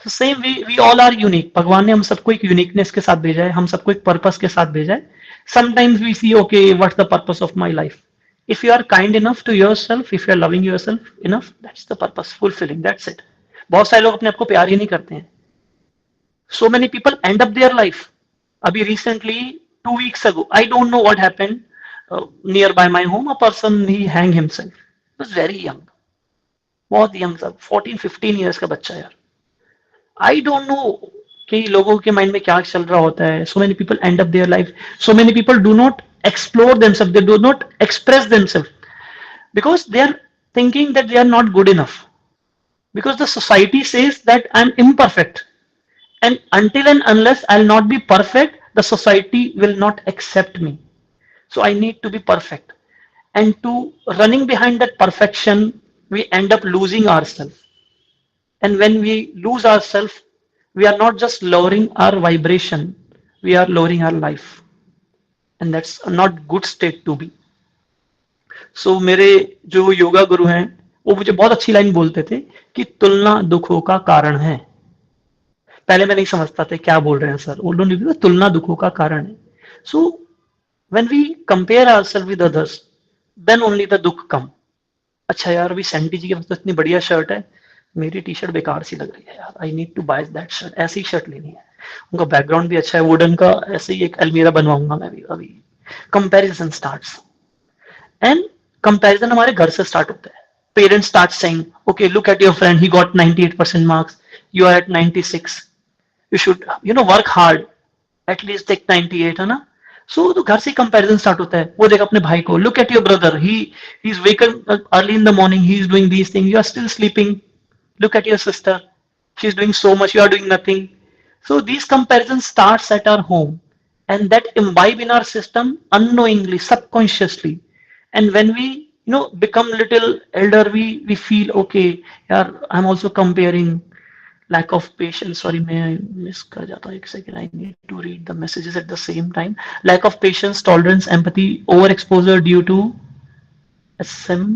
Same we all are unique. भगवान ने हम सबको एक यूनिकनेस के साथ भेजा है, हम सबको एक पर्पस के साथ भेजा है. Sometimes we see okay what's the purpose of my life. If you are kind enough to yourself, if you are loving yourself enough, that's the purpose, fulfilling, that's it. बहुत सारे लोग अपने आप को प्यार ही नहीं करते हैं. So many people end up their life. Abhi recently, 2 weeks ago, I don't know what happened. Nearby my home, a person he hanged himself. He was very young, बहुत young था, 14-15 years का बच्चा यार. I don't know कि लोगों के mind में क्या चल रहा होता है. So many people end up their life. So many people do not explore themselves. They do not express themselves because they are thinking that they are not good enough. Because the society says that I'm imperfect. And until and unless I'll not be perfect, the society will not accept me. So I need to be perfect. And to running behind that perfection, we end up losing ourselves. And when we lose ourselves, we are not just lowering our vibration, we are lowering our life. And that's a not good state to be. So मेरे जो योगा गुरु हैं वो मुझे बहुत अच्छी line बोलते थे कि तुलना दुखों का कारण है. पहले मैं नहीं समझता था क्या बोल रहे हैं सर. उन्होंने तुलना दुखों का कारण है. So when we compare ourself with others, then only the दुख कम. अच्छा यार, अभी सेंटी जी के पास तो इतनी बढ़िया शर्ट है, मेरी टी शर्ट बेकार सी लग रही है यार, I need to buy that shirt. ऐसी शर्ट लेनी है. उनका बैकग्राउंड भी अच्छा है, वुडन का, ऐसे ही एक अलमीरा बनवाऊंगा मैं भी. अभी कंपैरिजन स्टार्ट्स. एंड कंपैरिजन हमारे घर से स्टार्ट होता है. Parents start saying okay look at your friend, he got 98% marks, you are at 96, you should work hard, at least take 98, है ना. सो तो घर से कंपैरिजन स्टार्ट होता है. वो देखा अपने भाई को, look at your brother, he is waken early in the morning, he is doing these thing, you are still sleeping. Look at your sister, she is doing so much, you are doing nothing. So these comparisons starts at our home, and that imbibe in our system unknowingly, subconsciously. And when we become little elder, we feel okay, yeah, I'm also comparing. Lack of patience, sorry मैं miss कर जाता हूँ, एक second, I need to read the messages at the same time. Lack of patience, tolerance, empathy, overexposure due to SM,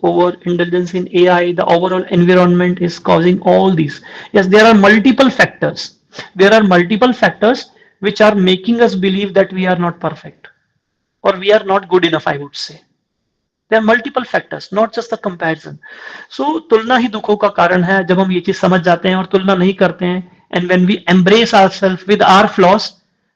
overindulgence in AI, the overall environment is causing all these. Yes, there are multiple factors. There are multiple factors which are making us believe that we are not perfect or we are not good enough, I would say. There are multiple factors, not just the comparison. So तुलना ही दुखों का कारण है. जब हम ये चीज समझ जाते हैं और तुलना नहीं करते हैं, and when we embrace ourselves with our flaws,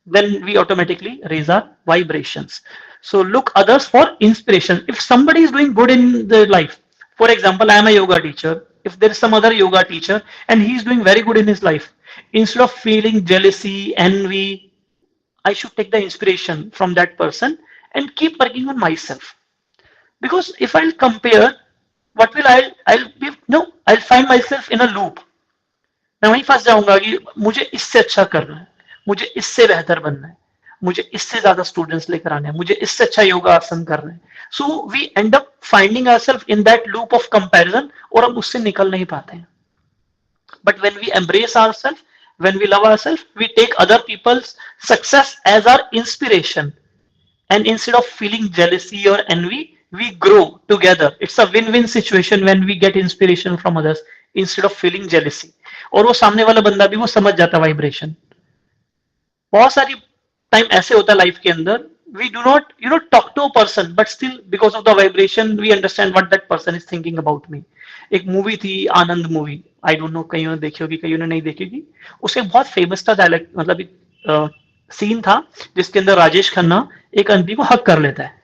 then we automatically raise our vibrations. So look others for inspiration. If somebody is doing good in their life, for example, I am a yoga teacher. If there is some other yoga teacher and he is doing very good in his life, instead of feeling jealousy, envy, I should take the inspiration from that person and keep working on myself. Because if I'll compare, what will I'll be no, I'll find myself in a loop. मैं वहीं फंस जाऊंगा कि मुझे इससे अच्छा करना है, मुझे इससे बेहतर बनना है, मुझे इससे ज्यादा स्टूडेंट्स लेकर आने हैं, मुझे इससे अच्छा योगा आसन करना है. So we end up finding ourself in that loop of comparison और हम उससे निकल नहीं पाते हैं. But when we embrace ourselves, when we love ourselves, we take other people's success as our inspiration. And instead of feeling jealousy or envy, we grow together. It's a win-win situation when we get inspiration from others instead of feeling jealousy. और वो सामने वाला बंदा भी वो समझ जाता है वाइब्रेशन. बहुत सारी टाइम ऐसे होता है लाइफ के अंदर, we do not talk to a person, but still because of the vibration we understand what that person is thinking about me. एक मूवी थी आनंद मूवी, आई डोंट नो कईयों ने देखी होगी, कईयों ने नहीं देखी होगी. उसके बहुत फेमस था डायलॉग, मतलब एक सीन था जिसके अंदर राजेश खन्ना एक आदमी को हक कर लेता है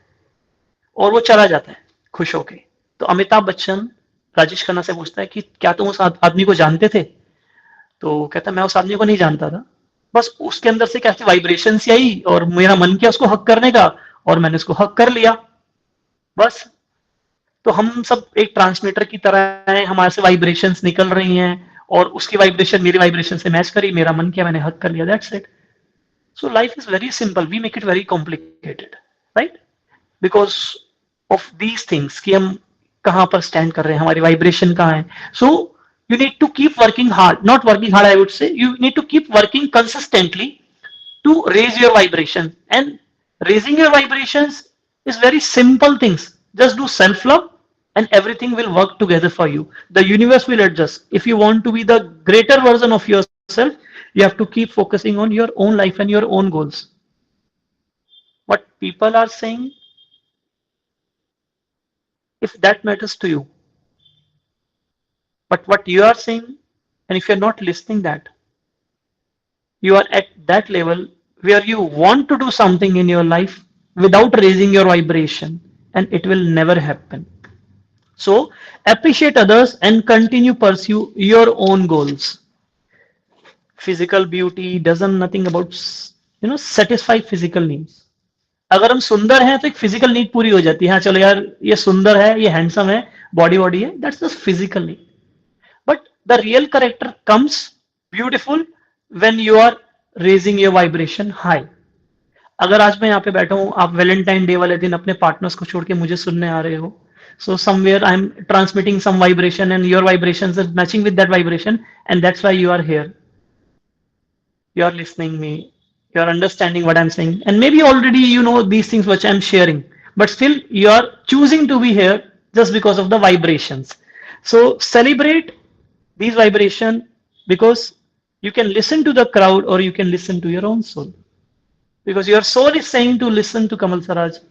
और वो चला जाता है खुश होके. तो अमिताभ बच्चन राजेश खन्ना से पूछता है कि क्या तुम उस आदमी को जानते थे? तो कहता मैं उस आदमी को नहीं जानता था, बस उसके अंदर से कैसी वाइब्रेशन सी आई और मेरा मन किया उसको हक करने का और मैंने उसको हक कर लिया, बस. तो हम सब एक ट्रांसमीटर की तरह हैं, हमारे से वाइब्रेशंस निकल रही हैं और उसकी वाइब्रेशन मेरी वाइब्रेशन से मैच करी, मेरा मन किया मैंने हक कर लिया, that's it. So life is very simple. We make it very complicated, right? Because of these things कि हम कहाँ पर stand कर रहे हैं, हमारी vibration कहाँ है. So you need to keep working hard. Not working hard, I would say. You need to keep working consistently to raise your vibration. And raising your vibrations is very simple things. Just do self-love and everything will work together for you. The universe will adjust. If you want to be the greater version of yourself, you have to keep focusing on your own life and your own goals. What people are saying, if that matters to you, but what you are saying, and if you're not listening that, you are at that level where you want to do something in your life without raising your vibration, and it will never happen. So appreciate others and continue pursue your own goals. Physical beauty doesn't nothing about satisfy physical needs. अगर हम सुंदर हैं तो एक physical need पूरी हो जाती है, हाँ चलो यार ये सुंदर है, ये हैंडसम है, बॉडी बॉडी है, that's just physical need. But the real character comes beautiful when you are raising your vibration high. अगर आज मैं यहाँ पे बैठा हूँ, आप वैलेंटाइन डे वाले दिन अपने पार्टनर्स को छोड़ के मुझे सुनने आ रहे हो, so somewhere I'm transmitting some vibration and your vibrations is matching with that vibration, and that's why you are here. You are listening me, you are understanding what I'm saying, and maybe already you know these things which I'm sharing, but still you are choosing to be here just because of the vibrations. So celebrate these vibration, because you can listen to the crowd or you can listen to your own soul, because your soul is saying to listen to Kamal Saraj.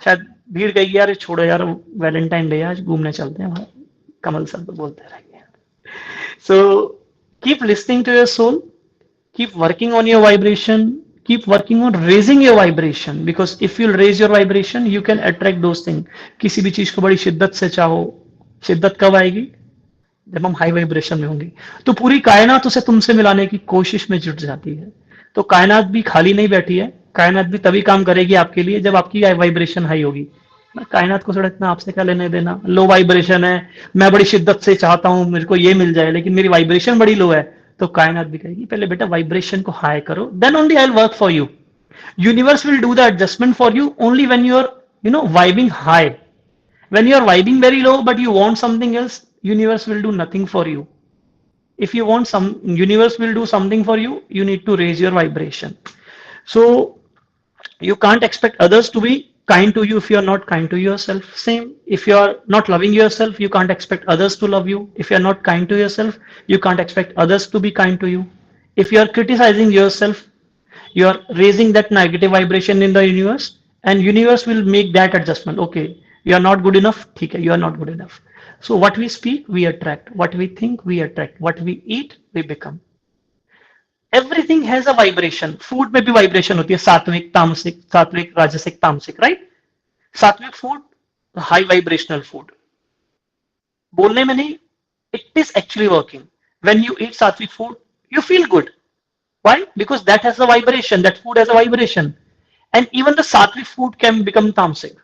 शायद भीड़ गई यार, छोड़ो यार, Valentine day आज घूमने चलते हैं वहां, कमल सर तो बोलते रहेंगे. So keep listening to your soul, keep working on your vibration, keep working on raising your vibration, because if you'll raise your vibration you can attract those things. किसी भी चीज को बड़ी शिद्दत से चाहो, शिद्दत कब आएगी? जब हम हाई वाइब्रेशन में होंगे. तो पूरी कायनात उसे तुमसे मिलाने की कोशिश में जुट जाती है. तो कायनात भी खाली नहीं बैठी है, कायनात भी तभी काम करेगी आपके लिए जब आपकी वाइब्रेशन हाई होगी. कायनात को थोड़ा इतना आपसे क्या लेने देना, लो वाइब्रेशन है, मैं बड़ी शिद्दत से चाहता हूं मेरे को ये मिल जाए, लेकिन मेरी वाइब्रेशन बड़ी लो है, तो कायनात भी कहेगी पहले बेटा वाइब्रेशन को हाई करो, then only I will work for you. Universe will do the adjustment for you only when you are vibing high. When you are vibing very low but you want something else, universe will do nothing for you. If you want some, universe will do something for you, you need to raise your vibration. So you can't expect others to be kind to you if you are not kind to yourself. Same, if you are not loving yourself, you can't expect others to love you. If you are not kind to yourself, you can't expect others to be kind to you. If you are criticizing yourself, you are raising that negative vibration in the universe, and universe will make that adjustment. Okay, you are not good enough, ठीक है, you are not good enough. So what we speak we attract, what we think we attract, what we eat we become. Everything has a vibration. Food में भी vibration होती है, सात्विक तामसिक, सात्विक राजसिक तामसिक, राइट? सात्विक फूड हाई वाइब्रेशनल फूड, बोलने में नहीं, it is actually working. When you eat sattvic food you feel good. Why? Because that has a vibration, that food has a vibration. And even the sattvic food can become tamasic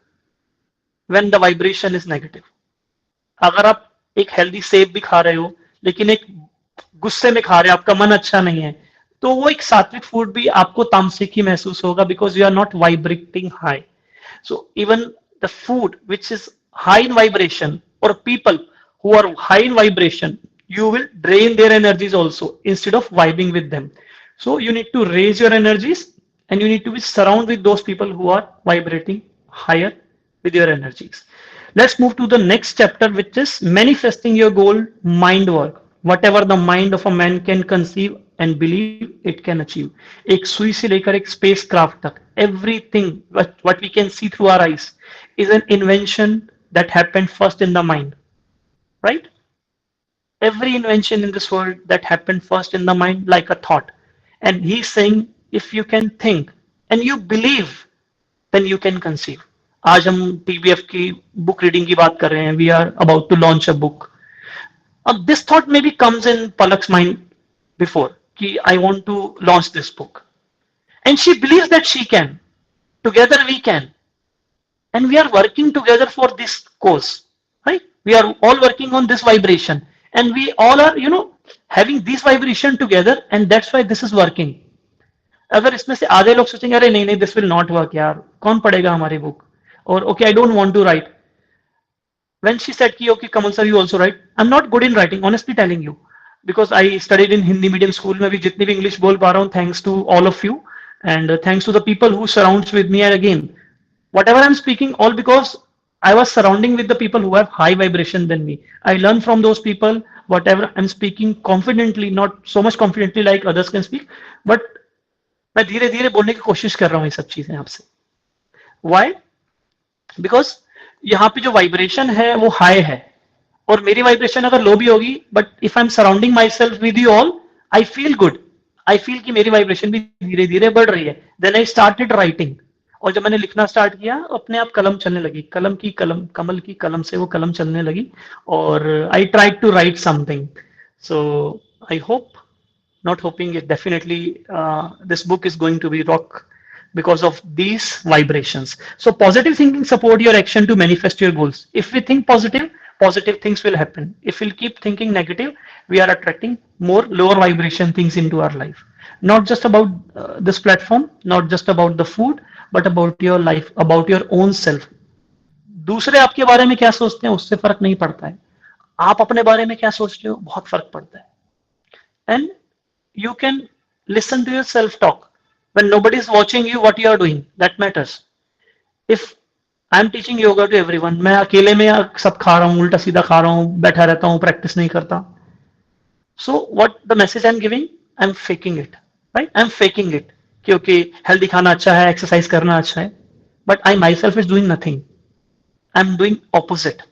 when the vibration is negative. अगर आप एक healthy सेब भी खा रहे हो लेकिन एक गुस्से में खा रहे हो, आपका मन अच्छा नहीं है, तो वो एक सात्विक फूड भी आपको तामसिक ही महसूस होगा, because you are not vibrating high. So even the food which is high in vibration, or people who are high in vibration, you will drain their energies also instead of vibing with them. So you need to raise your energies and you need to be surrounded with those people who are vibrating higher with your energies. Let's move to the next chapter, which is manifesting your goal, mind work. Whatever the mind of a man can conceive and believe, it can achieve. एक सुई से लेकर एक space craft तक, everything what we can see through our eyes is an invention that happened first in the mind, right? Every invention in this world that happened first in the mind, like a thought. And he's saying, if you can think and you believe, then you can conceive. आज हम TBF की book reading की बात कर रहे हैं. We are about to launch a book. This thought maybe comes in Palak's mind before, कि I want to launch this book. And she believes that she can. Together we can. and we are working together for this cause, right? We are all working on this vibration, and we all are, having this vibration together, and that's why this is working. अगर इसमें से आधे लोग सोचेंगे अरे नहीं नहीं this will not work यार, कौन पढ़ेगा हमारी बुक, और okay I don't want to write. When she said ki okay Kamal sir you also write, I'm not good in writing honestly telling you, because I studied in Hindi medium school. मैं भी जितनी भी English बोल पा रहा हूँ thanks to all of you, and thanks to the people who surrounds with me. And again, whatever I'm speaking, all because I was surrounding with the people who have high vibration than me. I learn from those people. Whatever I'm speaking confidently, not so much confidently like others can speak, but मैं धीरे धीरे बोलने की कोशिश कर रहा हूँ ये सब चीजें आपसे. Why? बिकॉज यहाँ पे जो वाइब्रेशन है वो हाई है, और मेरी वाइब्रेशन अगर लो भी होगी, but if I M surrounding my self with you all, I feel good. I feel कि मेरी वाइब्रेशन भी धीरे धीरे बढ़ रही है. देन आई स्टार्टेड राइटिंग, और जब मैंने लिखना स्टार्ट किया अपने आप कलम चलने लगी, कलम की कलम, कमल की कलम से वो कलम चलने लगी, और I tried to write something. So I hope, not hoping it definitely, this book is going to be rock because of these vibrations. So positive thinking support your action to manifest your goals. If we think positive, positive things will happen. If we'll keep thinking negative, we are attracting more lower vibration things into our life. Not just about this platform, not just about the food, but about your life, about your own self. दूसरे आपके बारे में क्या सोचते हैं उससे फर्क नहीं पड़ता है, आप अपने बारे में क्या सोचते हो बहुत फर्क पड़ता है. And you can listen to your self talk when nobody is watching you, what you are doing, that matters. If I am teaching yoga to everyone, मैं अकेले में सब खा रहा हूँ, उल्टा सीधा खा रहा हूँ, बैठा रहता हूँ, प्रैक्टिस नहीं करता, so what the message I'm giving, I'm faking it, right? I'm faking it क्योंकि हेल्दी खाना अच्छा है, एक्सरसाइज करना अच्छा है, but I myself is doing nothing. I'm doing opposite.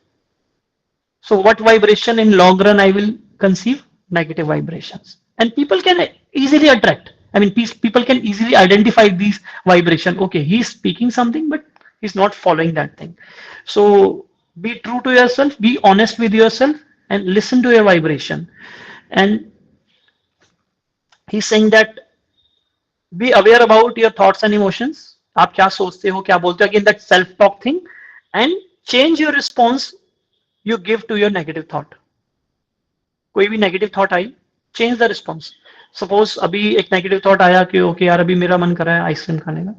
So what vibration in long run I will conceive? Negative vibrations. And people can easily attract. I mean, people can easily identify these vibration. Okay, he's speaking something, but he's not following that thing. So be true to yourself, be honest with yourself, and listen to your vibration. And he's saying that be aware about your thoughts and emotions. आप क्या सोचते हो, क्या बोलते हो? Again, that self-talk thing, and change your response you give to your negative thought. कोई भी negative thought I, change the response. Suppose अभी एक नेगेटिव थॉट आया कि ओके यार अभी मेरा मन कर रहा है आइसक्रीम खाने का,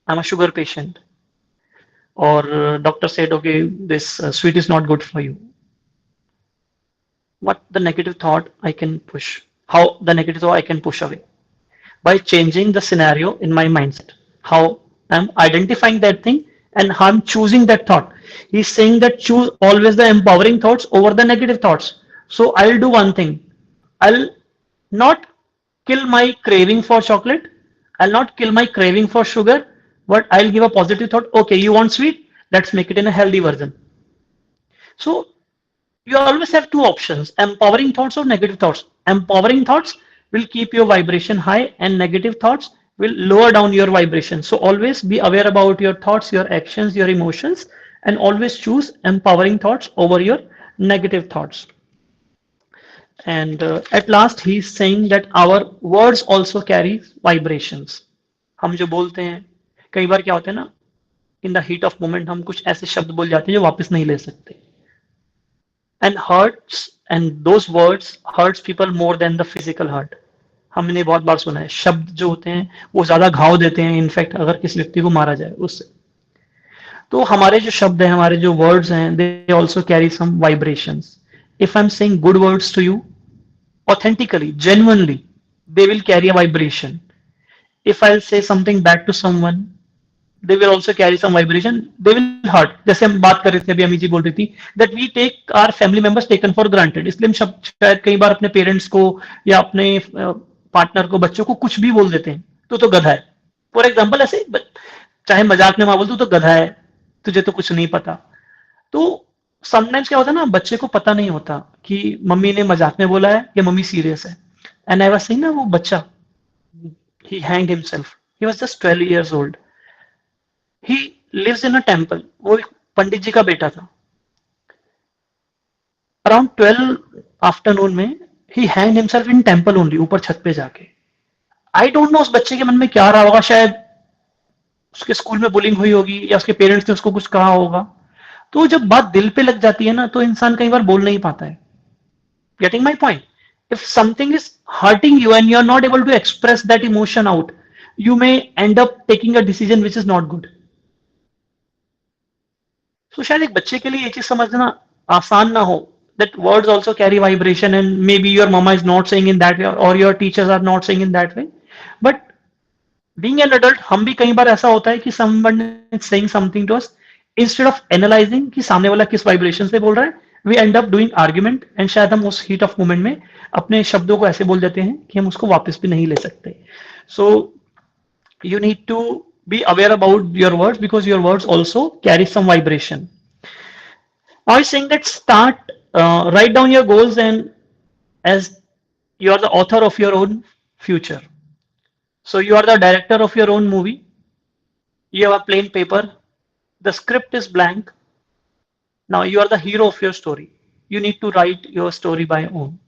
I am a sugar patient, और doctor said okay this sweet is not good for you. What the negative thought I can push, how the negative thought I can push away by changing the scenario in my mindset, how I'm identifying that thing and how I'm choosing that thought. He's saying that choose always the empowering thoughts over the negative thoughts. So I'll do one thing, I'll not kill my craving for chocolate, I'll not kill my craving for sugar, but I'll give a positive thought. Okay, you want sweet, let's make it in a healthy version. So you always have two options, empowering thoughts or negative thoughts. Empowering thoughts will keep your vibration high, and negative thoughts will lower down your vibration. So always be aware about your thoughts, your actions, your emotions, and always choose empowering thoughts over your negative thoughts. And at last he is saying that our words also carry vibrations. हम जो बोलते हैं, कई बार क्या होता है ना, in the heat of moment हम कुछ ऐसे शब्द बोल जाते हैं जो वापस नहीं ले सकते, and hurts, and those words hurts people more than the physical hurt. हमने बहुत बार सुना है, शब्द जो होते हैं वो ज्यादा घाव देते हैं, इनफैक्ट अगर किसी व्यक्ति को मारा जाए उससे. तो हमारे जो शब्द हैं, हमारे जो वर्ड्स हैं, they also carry some vibrations. If I'm saying good words to you, authentically, genuinely, they will carry a vibration. If I'll say something bad to someone, they will also carry some vibration. They will hurt. जैसे हम बात कर रहे थे, अभी अमी जी बोल रही थी that we take our family members taken for granted. इसलिए हम शायद कई बार अपने पेरेंट्स को या अपने पार्टनर को, बच्चों को कुछ भी बोल देते हैं, तो गधा है. फॉर एग्जाम्पल ऐसे, चाहे मजाक में माँ बोल तो गधा है, तुझे तो कुछ नहीं पता. तो समटाइम्स क्या होता है ना, बच्चे को पता नहीं होता कि मम्मी ने मजाक में बोला है या मम्मी सीरियस है. एंड आई वाज सेइंग ना, वो बच्चा, he hanged himself. He was just 12 years old. He lives in a temple. वो एक पंडित जी का बेटा था. Around 12 आफ्टरनून में he hanged himself in temple only, ऊपर छत पे जाके. I don't know उस बच्चे के मन में क्या रहा होगा, शायद उसके स्कूल में बुलिंग हुई होगी या उसके पेरेंट्स ने उसको कुछ कहा होगा। तो जब बात दिल पे लग जाती है ना, तो इंसान कई बार बोल नहीं पाता है। Getting my point? If something is hurting you and you're not able to express that emotion out, you may end up taking a decision which is not good. So शायद एक बच्चे के लिए ये चीज समझना आसान ना हो, that words also carry vibration and maybe your mama is not saying in that way or your teachers are not saying in that way. But being an adult, हम भी कई बार ऐसा होता है कि someone is saying something to us, instead of analyzing कि सामने वाला किस vibration से बोल रहा है, we end up doing argument and शायद हम उस heat of moment में अपने शब्दों को ऐसे बोल देते हैं कि हम उसको वापस भी नहीं ले सकते. So you need to be aware about your words because your words also carry some vibration. I was saying that write down your goals and as you are the author of your own future. So you are the director of your own movie. You have a plain paper. The script is blank. Now you are the hero of your story. You need to write your story by own.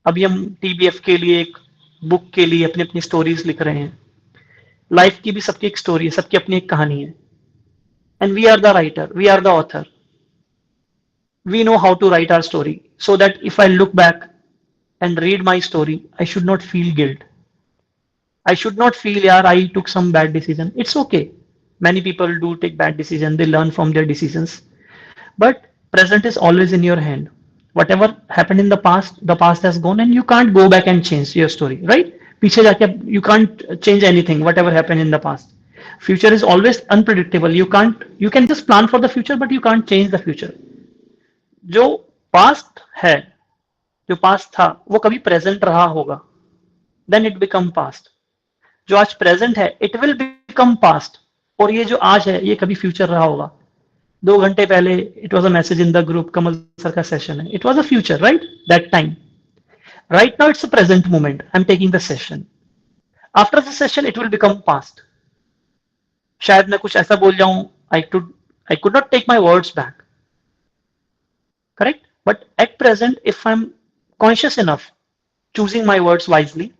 अभी हम TBF के लिए एक book के लिए अपनी अपनी stories लिख रहे हैं. लाइफ की भी सबकी एक स्टोरी है, सबकी अपनी एक कहानी है. And we are the writer, we are the author. We know how to write our story so that if I look back and read my story, I should not feel guilt. I should not feel, yeah, I took some bad decision. It's okay. Many people do take bad decisions. They learn from their decisions. But present is always in your hand. Whatever happened in the past has gone, and you can't go back and change your story, right? पीछे जाके you can't change anything. Whatever happened in the past. Future is always unpredictable. You can just plan for the future, but you can't change the future. जो past है, जो past था, वो कभी present रहा होगा. Then it become past. जो आज प्रेजेंट है इट विल बिकम पास्ट, और ये जो आज है ये कभी फ्यूचर रहा होगा. 2 घंटे पहले it was a message in the group, Kamal sir का सेशन है, it was a future right that time. Right now it's a present moment, I am taking the session. After the session it will become past. शायद मैं कुछ ऐसा बोल जाऊं, I could not take my words back, correct, but at present if I am conscious enough choosing my words wisely,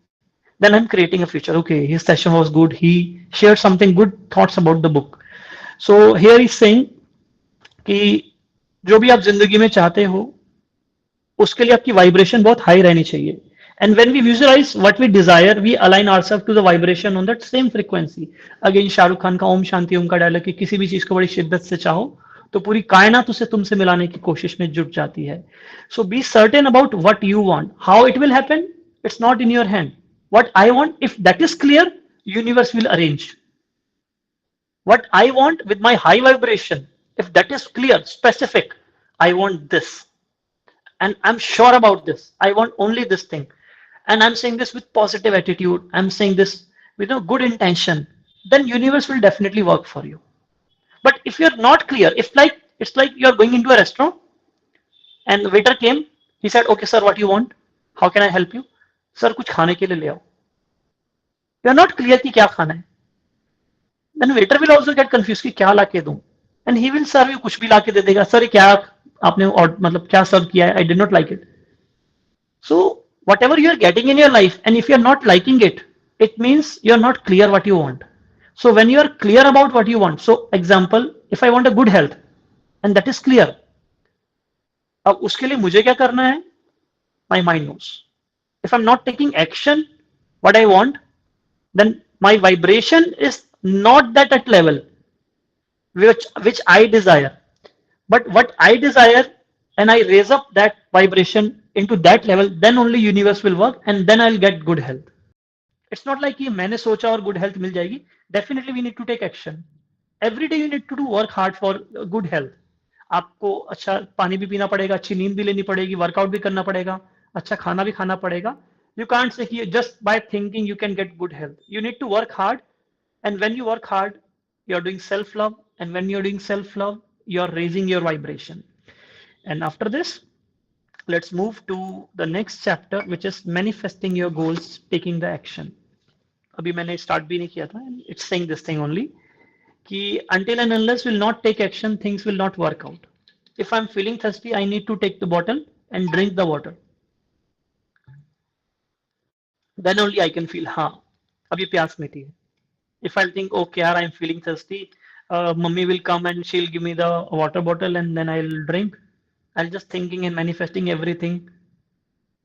then I'm creating a future. Okay, his session was good. He shared something good thoughts about the book. So here he's saying कि जो भी आप जिंदगी में चाहते हो उसके लिए आपकी वाइब्रेशन बहुत हाई रहनी चाहिए. And when we visualize what we desire, we align ourselves to the vibration on that same frequency. Again, Shahrukh Khan का ओम शांति ओम का डायलॉग कि किसी भी चीज को बड़ी शिद्दत से चाहो तो पूरी कायनात उसे तुमसे मिलाने की कोशिश में जुट जाती है. So be certain about what you want. How it will happen, it's not in your hand. What I want, if that is clear, universe will arrange. What I want with my high vibration, if that is clear, specific, I want this. And I'm sure about this. I want only this thing. And I'm saying this with positive attitude. I'm saying this with a good intention. Then universe will definitely work for you. But if you're not clear, if like it's like you're going into a restaurant and the waiter came, he said, okay, sir, what you want? How can I help you? Sir, कुछ खाने के लिए ले आओ. You are not clear कि क्या खाना है. Then waiter will also get confused कि क्या ला के दूं. And he will serve you कुछ भी ला के दे देगा. सर ये क्या आपने और मतलब क्या सर्व किया है? I did not like it. So whatever you are getting in your life, and if you are not liking it, it means you are not clear what you want. So when you are clear about what you want, so example, if I want a good health, and that is clear, अब उसके लिए मुझे क्या करना है? My mind knows. If I'm not taking action, what I want, then my vibration is not that at level which I desire. But what I desire, and I raise up that vibration into that level, then only universe will work, and then I'll get good health. It's not like कि मैंने सोचा और good health मिल जाएगी. Definitely we need to take action. Every day you need to do work hard for good health. आपको अच्छा पानी भी पीना पड़ेगा, अच्छी नींद भी लेनी पड़ेगी, वर्कआउट भी करना पड़ेगा, अच्छा खाना भी खाना पड़ेगा. You can't say कि just by thinking you can get good health. You need to work hard, and when you work hard, you're doing self-love, and when you're doing self-love, you're raising your vibration. And after this, let's move to the next chapter, which is manifesting your goals, taking the action. अभी मैंने start भी नहीं किया था. It's saying this thing only कि until and unless will not take action, things will not work out. If I'm feeling thirsty, I need to take the bottle and drink the water. Then only I can feel हाँ अब ये प्यास मिटी है. If I'll think, okay, yaar, I'm feeling thirsty, mummy will come and she'll give me the water bottle and then I'll drink. I'll just thinking and manifesting everything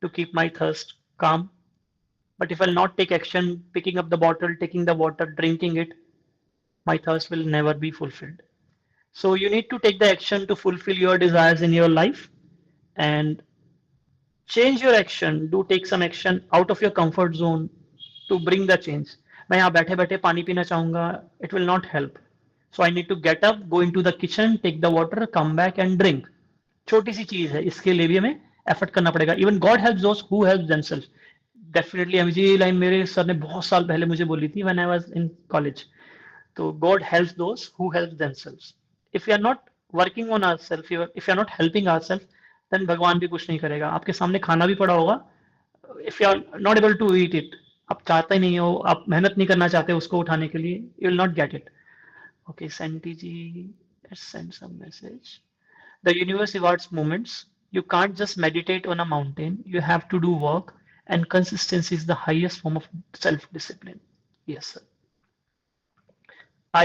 to keep my thirst calm. But if I'll not take action, picking up the bottle, taking the water, drinking it, my thirst will never be fulfilled. So you need to take the action to fulfill your desires in your life and change your action. Do take some action out of your comfort zone to bring the change. मैं यहाँ बैठे बैठे पानी पीना चाहूंगा, it will not help. So I need to get up, go into the kitchen, take the water, come back and drink. छोटी सी चीज है, इसके लिए भी हमें एफर्ट करना पड़ेगा. Even God help those who help themselves. Definitely अभी ये लाइन मेरे सर ने बहुत साल पहले मुझे बोली थी when I was in college. तो God helps those who help themselves. If you are not working on ourself, if you are not helping ourself, then भगवान भी कुछ नहीं करेगा. आपके सामने खाना भी पड़ा होगा, if you are not able to eat it, आप चाहते नहीं हो, आप मेहनत नहीं करना चाहते उसको उठाने के लिए, you will not get it. Okay Senti ji, send some message. The universe rewards moments. You can't just meditate on a mountain. You have to do work, and consistency is the highest form of self discipline. Yes, sir. I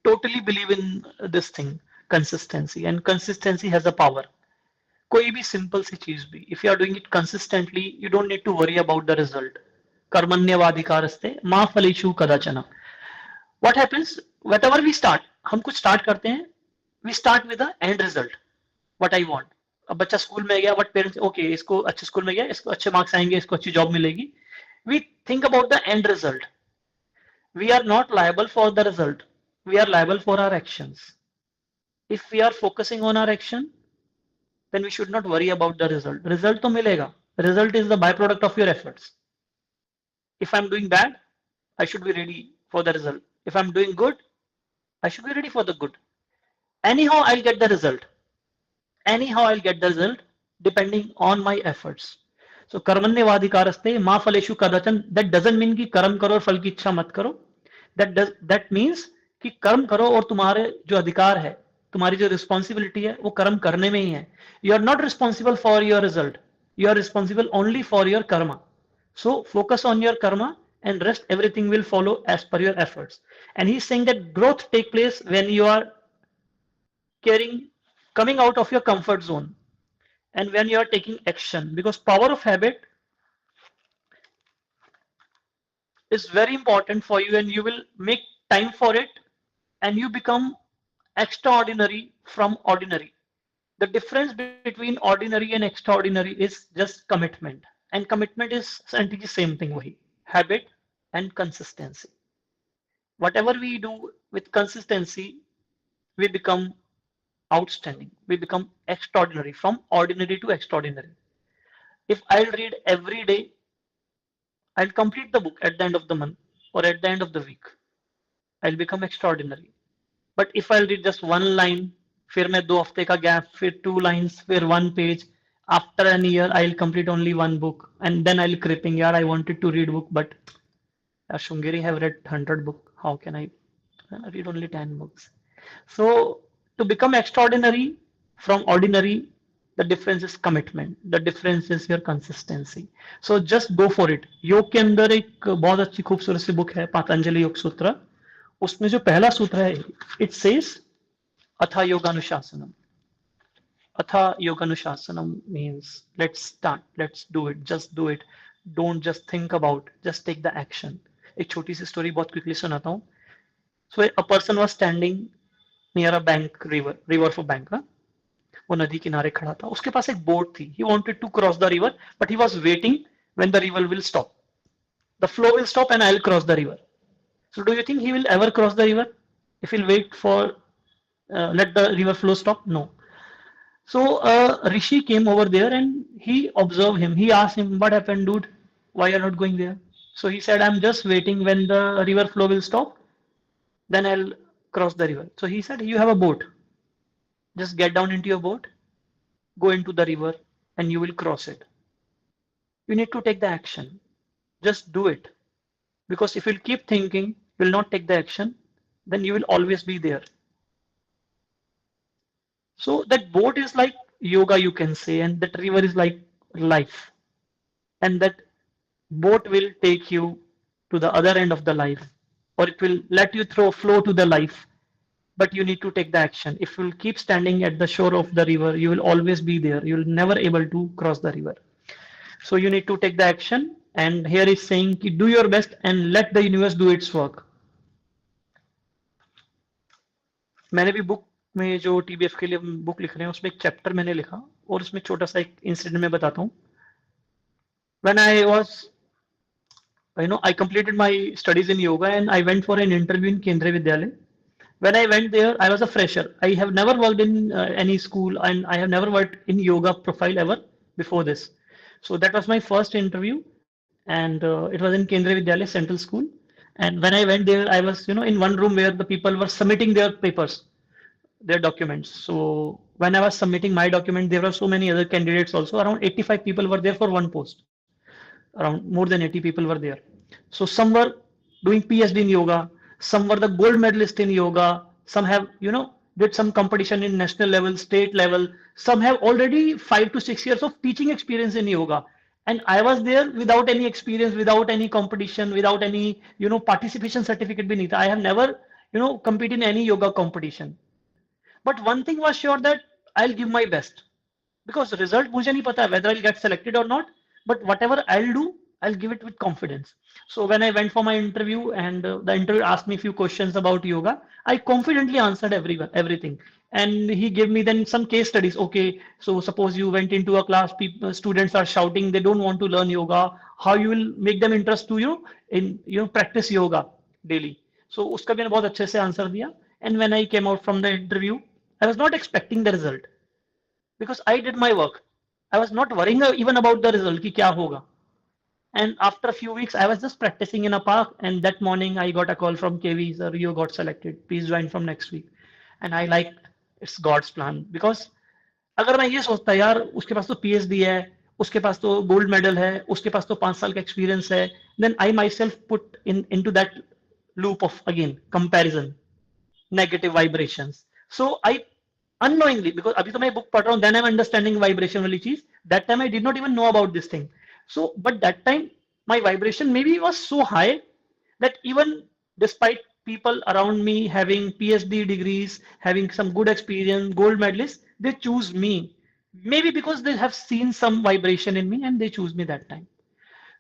totally believe in this thing, consistency, and consistency has a power. कोई भी simple सी चीज भी, if you are doing it consistently, you don't need to worry about the result. कर्मण्यवाधिकारस्ते मा फलेषु कदाचन. What happens? Whatever we start, हम कुछ start करते हैं, we start with the end result. What I want. अब बच्चा स्कूल में गया, बट पेरेंट्स ओके इसको अच्छे स्कूल में गया, इसको अच्छे मार्क्स आएंगे, इसको अच्छी जॉब मिलेगी. We think about the end result. We are not liable for the result, we are liable for our actions. If we are focusing on our action, then we should not worry about the result. Result तो मिलेगा, result is the byproduct of your efforts. If I am doing bad, I should be ready for the result. If I am doing good, I should be ready for the good. Any how I get the result. Anyhow I'll get the result depending on my efforts. So कर्मण्यवाधिकारस्ते मा फलेषु कदाचन. That doesn't mean कि कर्म करो और फल की इच्छा मत करो. That means कि कर्म करो और तुम्हारे जो अधिकार है, तुम्हारी जो रिस्पॉन्सिबिलिटी है, वो कर्म करने में ही है. You are not responsible for your result. You are responsible only for your karma. So focus on your karma and rest everything will follow as per your efforts. And he's saying that growth take place when you are caring, coming out of your comfort zone, and when you are taking action, because power of habit is very important for you and you will make time for it and you become extraordinary from ordinary. The difference between ordinary and extraordinary is just commitment, and commitment is the same thing, wahi habit and consistency. Whatever we do with consistency, we become outstanding. We become extraordinary, from ordinary to extraordinary. If I'll read every day, I'll complete the book at the end of the month or at the end of the week. I'll become extraordinary. But if I'll read just one line, फिर मैं 2 हफ्ते का gap, फिर 2 lines, फिर 1 page, after an year I'll complete only one book and then I'll creeping, yeah, I wanted to read book, but Shungiri have read 100 book. How can I read only 10 books? So to become extraordinary from ordinary, the difference is commitment. The difference is your consistency. So just go for it. योग के अंदर एक बहुत अच्छी खूबसूरत सी book है पतंजलि योग सूत्र. उसमें जो पहला सूत्र है, it says अथा योगानुशासनम. अथा योगानुशासनम means let's start, let's do it, just do it. Don't just think about, just take the action. एक छोटी सी स्टोरी बहुत क्विकली सुनाता हूँ. So a person was standing near a bank, river for bank. वो नदी किनारे खड़ा था, उसके पास एक बोट थी. He wanted to cross the river, but he was waiting when the river will stop. The flow will stop and I'll cross the river. So do you think he will ever cross the river if he'll wait for let the river flow stop? No. So Rishi came over there and he observed him. He asked him, what happened, dude? Why are you not going there? So he said, I'm just waiting when the river flow will stop, then I'll cross the river. So he said, you have a boat. Just get down into your boat, go into the river, and you will cross it. You need to take the action. Just do it. Because if you'll keep thinking, you will not take the action, then you will always be there. So that boat is like yoga, you can say, and that river is like life. And that boat will take you to the other end of the life or it will let you throw flow to the life, but you need to take the action. If you will keep standing at the shore of the river, you will always be there. You will never able to cross the river. So you need to take the action. And here is saying कि do your best and let the universe do its work. मैंने भी book में जो TBF के लिए book लिख रहे हैं उसमें एक चैप्टर मैंने लिखा और उसमें छोटा सा एक इंसिडेंट मैं बताता हूँ. When I was, I completed my studies in yoga and I went for an interview in Kendriya Vidyalaya. When I went there, I was a fresher. I have never worked in any school and I have never worked in yoga profile ever before this. So that was my first interview and it was in Kendriya Vidyalaya Central School. And when I went there, I was, in one room where the people were submitting their papers, their documents. So when I was submitting my document, there were so many other candidates also. Around 85 people were there for one post. Around more than 80 people were there. So some were doing PhD in yoga, some were the gold medalist in yoga, some have, did some competition in national level, state level, some have already 5 to 6 years of teaching experience in yoga. And I was there without any experience, without any competition, without any, participation certificate beneath. I have never, competed in any yoga competition. But one thing was sure that I'll give my best because result मुझे नहीं पता whether I'll get selected or not, but whatever I'll do, I'll give it with confidence. So when I went for my interview and the interview asked me a few questions about yoga, I confidently answered everything. And he gave me then some case studies. Okay, so suppose you went into a class, people, students are shouting, they don't want to learn yoga. How you will make them interest to practice yoga daily. So उसका भी मैंने बहुत अच्छे से answer दिया. And when I came out from the interview, I was not expecting the result because I did my work. I was not worrying even about the result कि क्या होगा. And after a few weeks, I was just practicing in a park. And that morning, I got a call from KV, sir, you got selected. Please join from next week. And I like it's God's plan because अगर मैं ये सोचता यार उसके पास तो PhD है, उसके पास तो गोल्ड मेडल है, उसके पास तो 5 साल का एक्सपीरियंस है, then I myself put into that loop of again comparison, negative vibrations. So I unknowingly, because अभी तो मैं बुक पढ़ रहा हूँ, then I'm understanding vibration वाली चीज. That time I did not even know about this thing. So, but that time my vibration maybe was so high that even despite people around me having PhD degrees, having some good experience, gold medalists, they choose me. Maybe because they have seen some vibration in me and they choose me that time.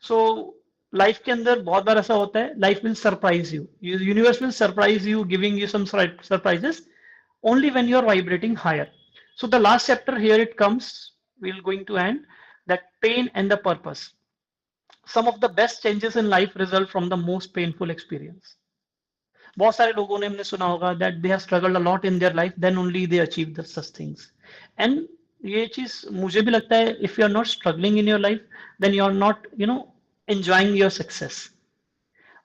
So life के अंदर बहुत बार ऐसा होता है life will surprise you universe will surprise you giving you some surprises only when you are vibrating higher. So the last chapter here it comes, we're going to end that pain and the purpose. Some of the best changes in life result from the most painful experience. बहुत सारे लोगों ने हमने सुना होगा that they have struggled a lot in their life, then only they achieve the such things. And ये चीज मुझे भी लगता है if you are not struggling in your life, then you are not enjoying your success.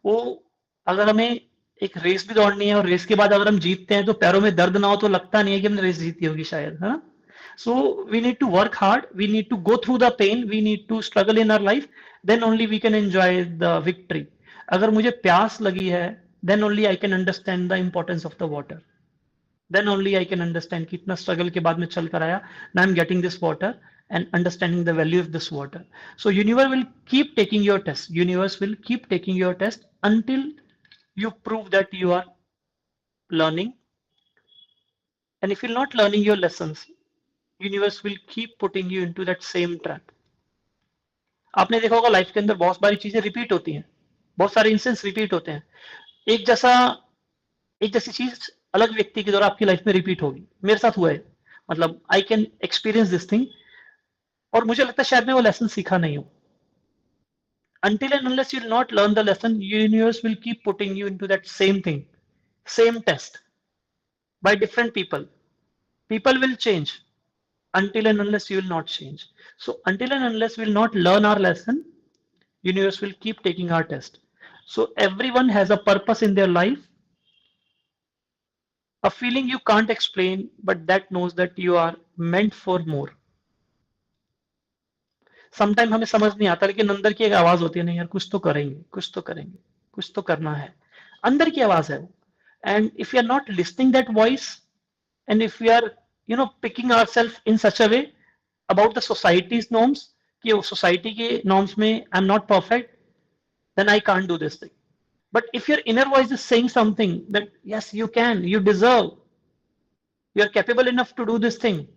वो अगर हमें एक रेस भी दौड़नी है और रेस के बाद अगर हम जीतते हैं तो पैरों में दर्द ना हो तो लगता नहीं है कि हमने रेस जीती होगी शायद, है ना. So we need to work hard, we need to go through the pain, we need to struggle in our life, then only we can enjoy the victory. अगर मुझे प्यास लगी है then only I can understand the importance of the water, then only I can understand कि इतना struggle के बाद में चल कर आया, now I'm getting this water and understanding the value of this water. So universe will keep taking your test. Universe will keep taking your test until you prove that you are learning. And if you're not learning your lessons, universe will keep putting you into that same trap. आपने देखा होगा life के अंदर बहुत सारी चीजें repeat होती हैं, बहुत सारे इंसिडेंट्स रिपीट होते हैं. एक जैसा एक जैसी चीज अलग व्यक्ति के द्वारा आपकी लाइफ में रिपीट होगी. मेरे साथ हुआ है, मतलब I can experience this thing और मुझे लगता है शायद मैं वो लेसन सीखा नहीं हूं. Until and unless you will not learn the lesson, universe will keep putting you into that same thing, same test by different people. People will change until and unless you will not change. So until and unless we will not learn our lesson, universe will keep taking our test. So everyone has a purpose in their life, a feeling you can't explain, but that knows that you are meant for more. Sometime हमें समझ नहीं आता लेकिन अंदर की एक आवाज होती है, नहीं यार कुछ तो करेंगे, कुछ तो करेंगे, कुछ तो करना है. अंदर की आवाज है वो. And if you are not listening that voice and if you are picking ourself in such a way about the society's norms कि सोसाइटी के नॉर्म्स में I am not perfect, then I can't do this thing. But if your inner voice is saying something that, yes, you can, you deserve, you're capable enough to do this thing,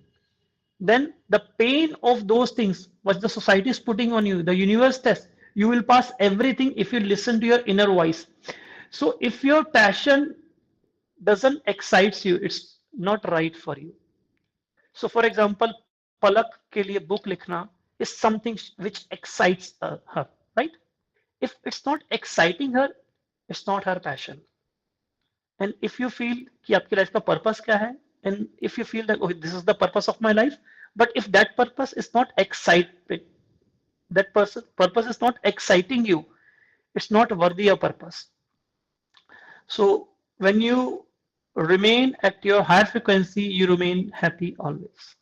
then the pain of those things, what the society is putting on you, the universe test, you will pass everything if you listen to your inner voice. So if your passion doesn't excites you, it's not right for you. So for example, Palak के लिए book लिखना is something which excites her, right? If it's not exciting her, it's not her passion. And if you feel कि आपकी life का purpose क्या है, and if you feel that, oh, this is the purpose of my life, but if that purpose is not exciting, that person purpose is not exciting you, it's not worthy of purpose. So when you remain at your higher frequency, you remain happy always.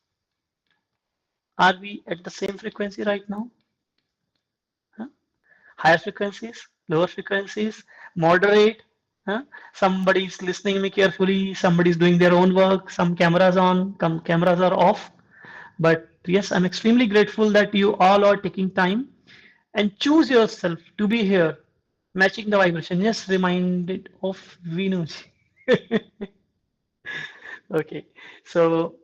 Are we at the same frequency right now? Huh? Higher frequencies, lower frequencies, moderate. Huh? Somebody's listening me carefully, somebody's doing their own work, some cameras on, some cameras are off. But yes, I'm extremely grateful that you all are taking time and choose yourself to be here, matching the vibration. Yes, reminded of Venuji. Okay, so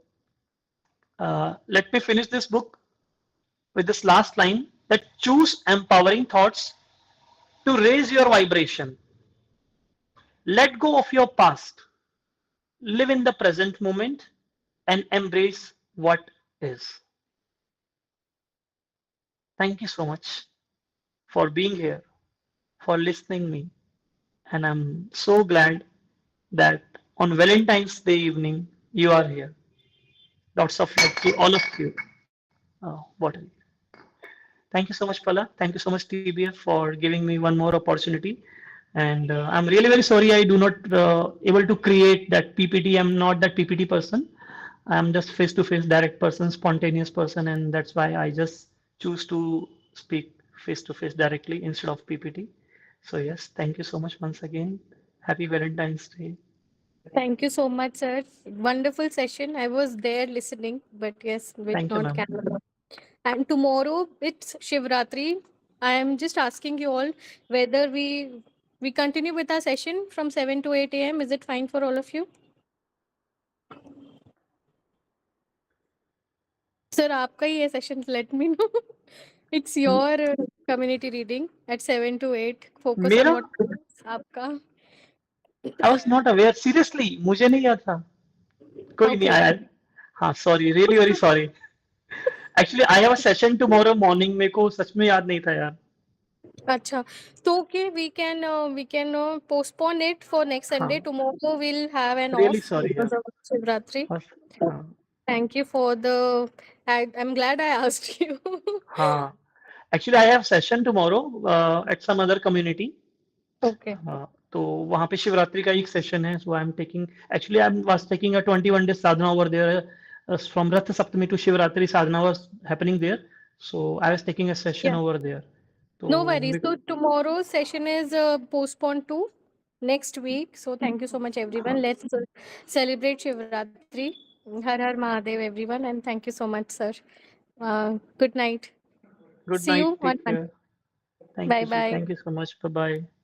let me finish this book with this last line that choose empowering thoughts to raise your vibration. Let go of your past, live in the present moment, and embrace what is. Thank you so much for being here, for listening me, and I'm so glad that on Valentine's Day evening you are here. Lots of love to all of you. What? Thank you so much, Pala. Thank you so much, TBF, for giving me one more opportunity. And I'm really very sorry I do not able to create that PPT. I'm not that PPT person. I'm just face-to-face direct person, spontaneous person, and that's why I just choose to speak face-to-face directly instead of PPT. So yes, thank you so much once again. Happy Valentine's Day. Thank you so much, sir. Wonderful session. I was there listening, but yes, with Thank you, not ma'am. camera. And tomorrow it's Shivratri. I am just asking you all whether we continue with our session from 7 to 8 a.m. Is it fine for all of you? Sir, आपका ही है session. Let me know. It's M- your community reading at 7 to 8. Focus on मेरा what आपका. I was not aware. Seriously, मुझे नहीं याद था. कोई नहीं Okay. आया. हाँ, sorry, really very sorry. Actually, I have a session tomorrow morning. मेरे को सच में याद नहीं था यार. Acha. So okay, we can postpone it for next Sunday. हाँ, Tomorrow we'll have an really off sorry because यार. of Shivratri. बस, हाँ, Thank you for the. I'm glad I asked you. हाँ. Actually, I have session tomorrow at some other community. Okay. तो वहाँ पे शिवरात्रि का एक सेशन है. So I'm taking. Actually, I was taking a 21 day sadhana over there. From Rath Saptami to Shivratri sadhana was happening there. So I was taking a session Yeah. over there. No तो worries. So tomorrow's session is postponed to next week. So thank you so much, everyone. हाँ. Let's celebrate Shivratri. Har Har Mahadev, everyone, and thank you so much, sir. Good night. Good See you night. on Take Monday. care. Bye Thank you. bye. Thank you so much. Bye bye.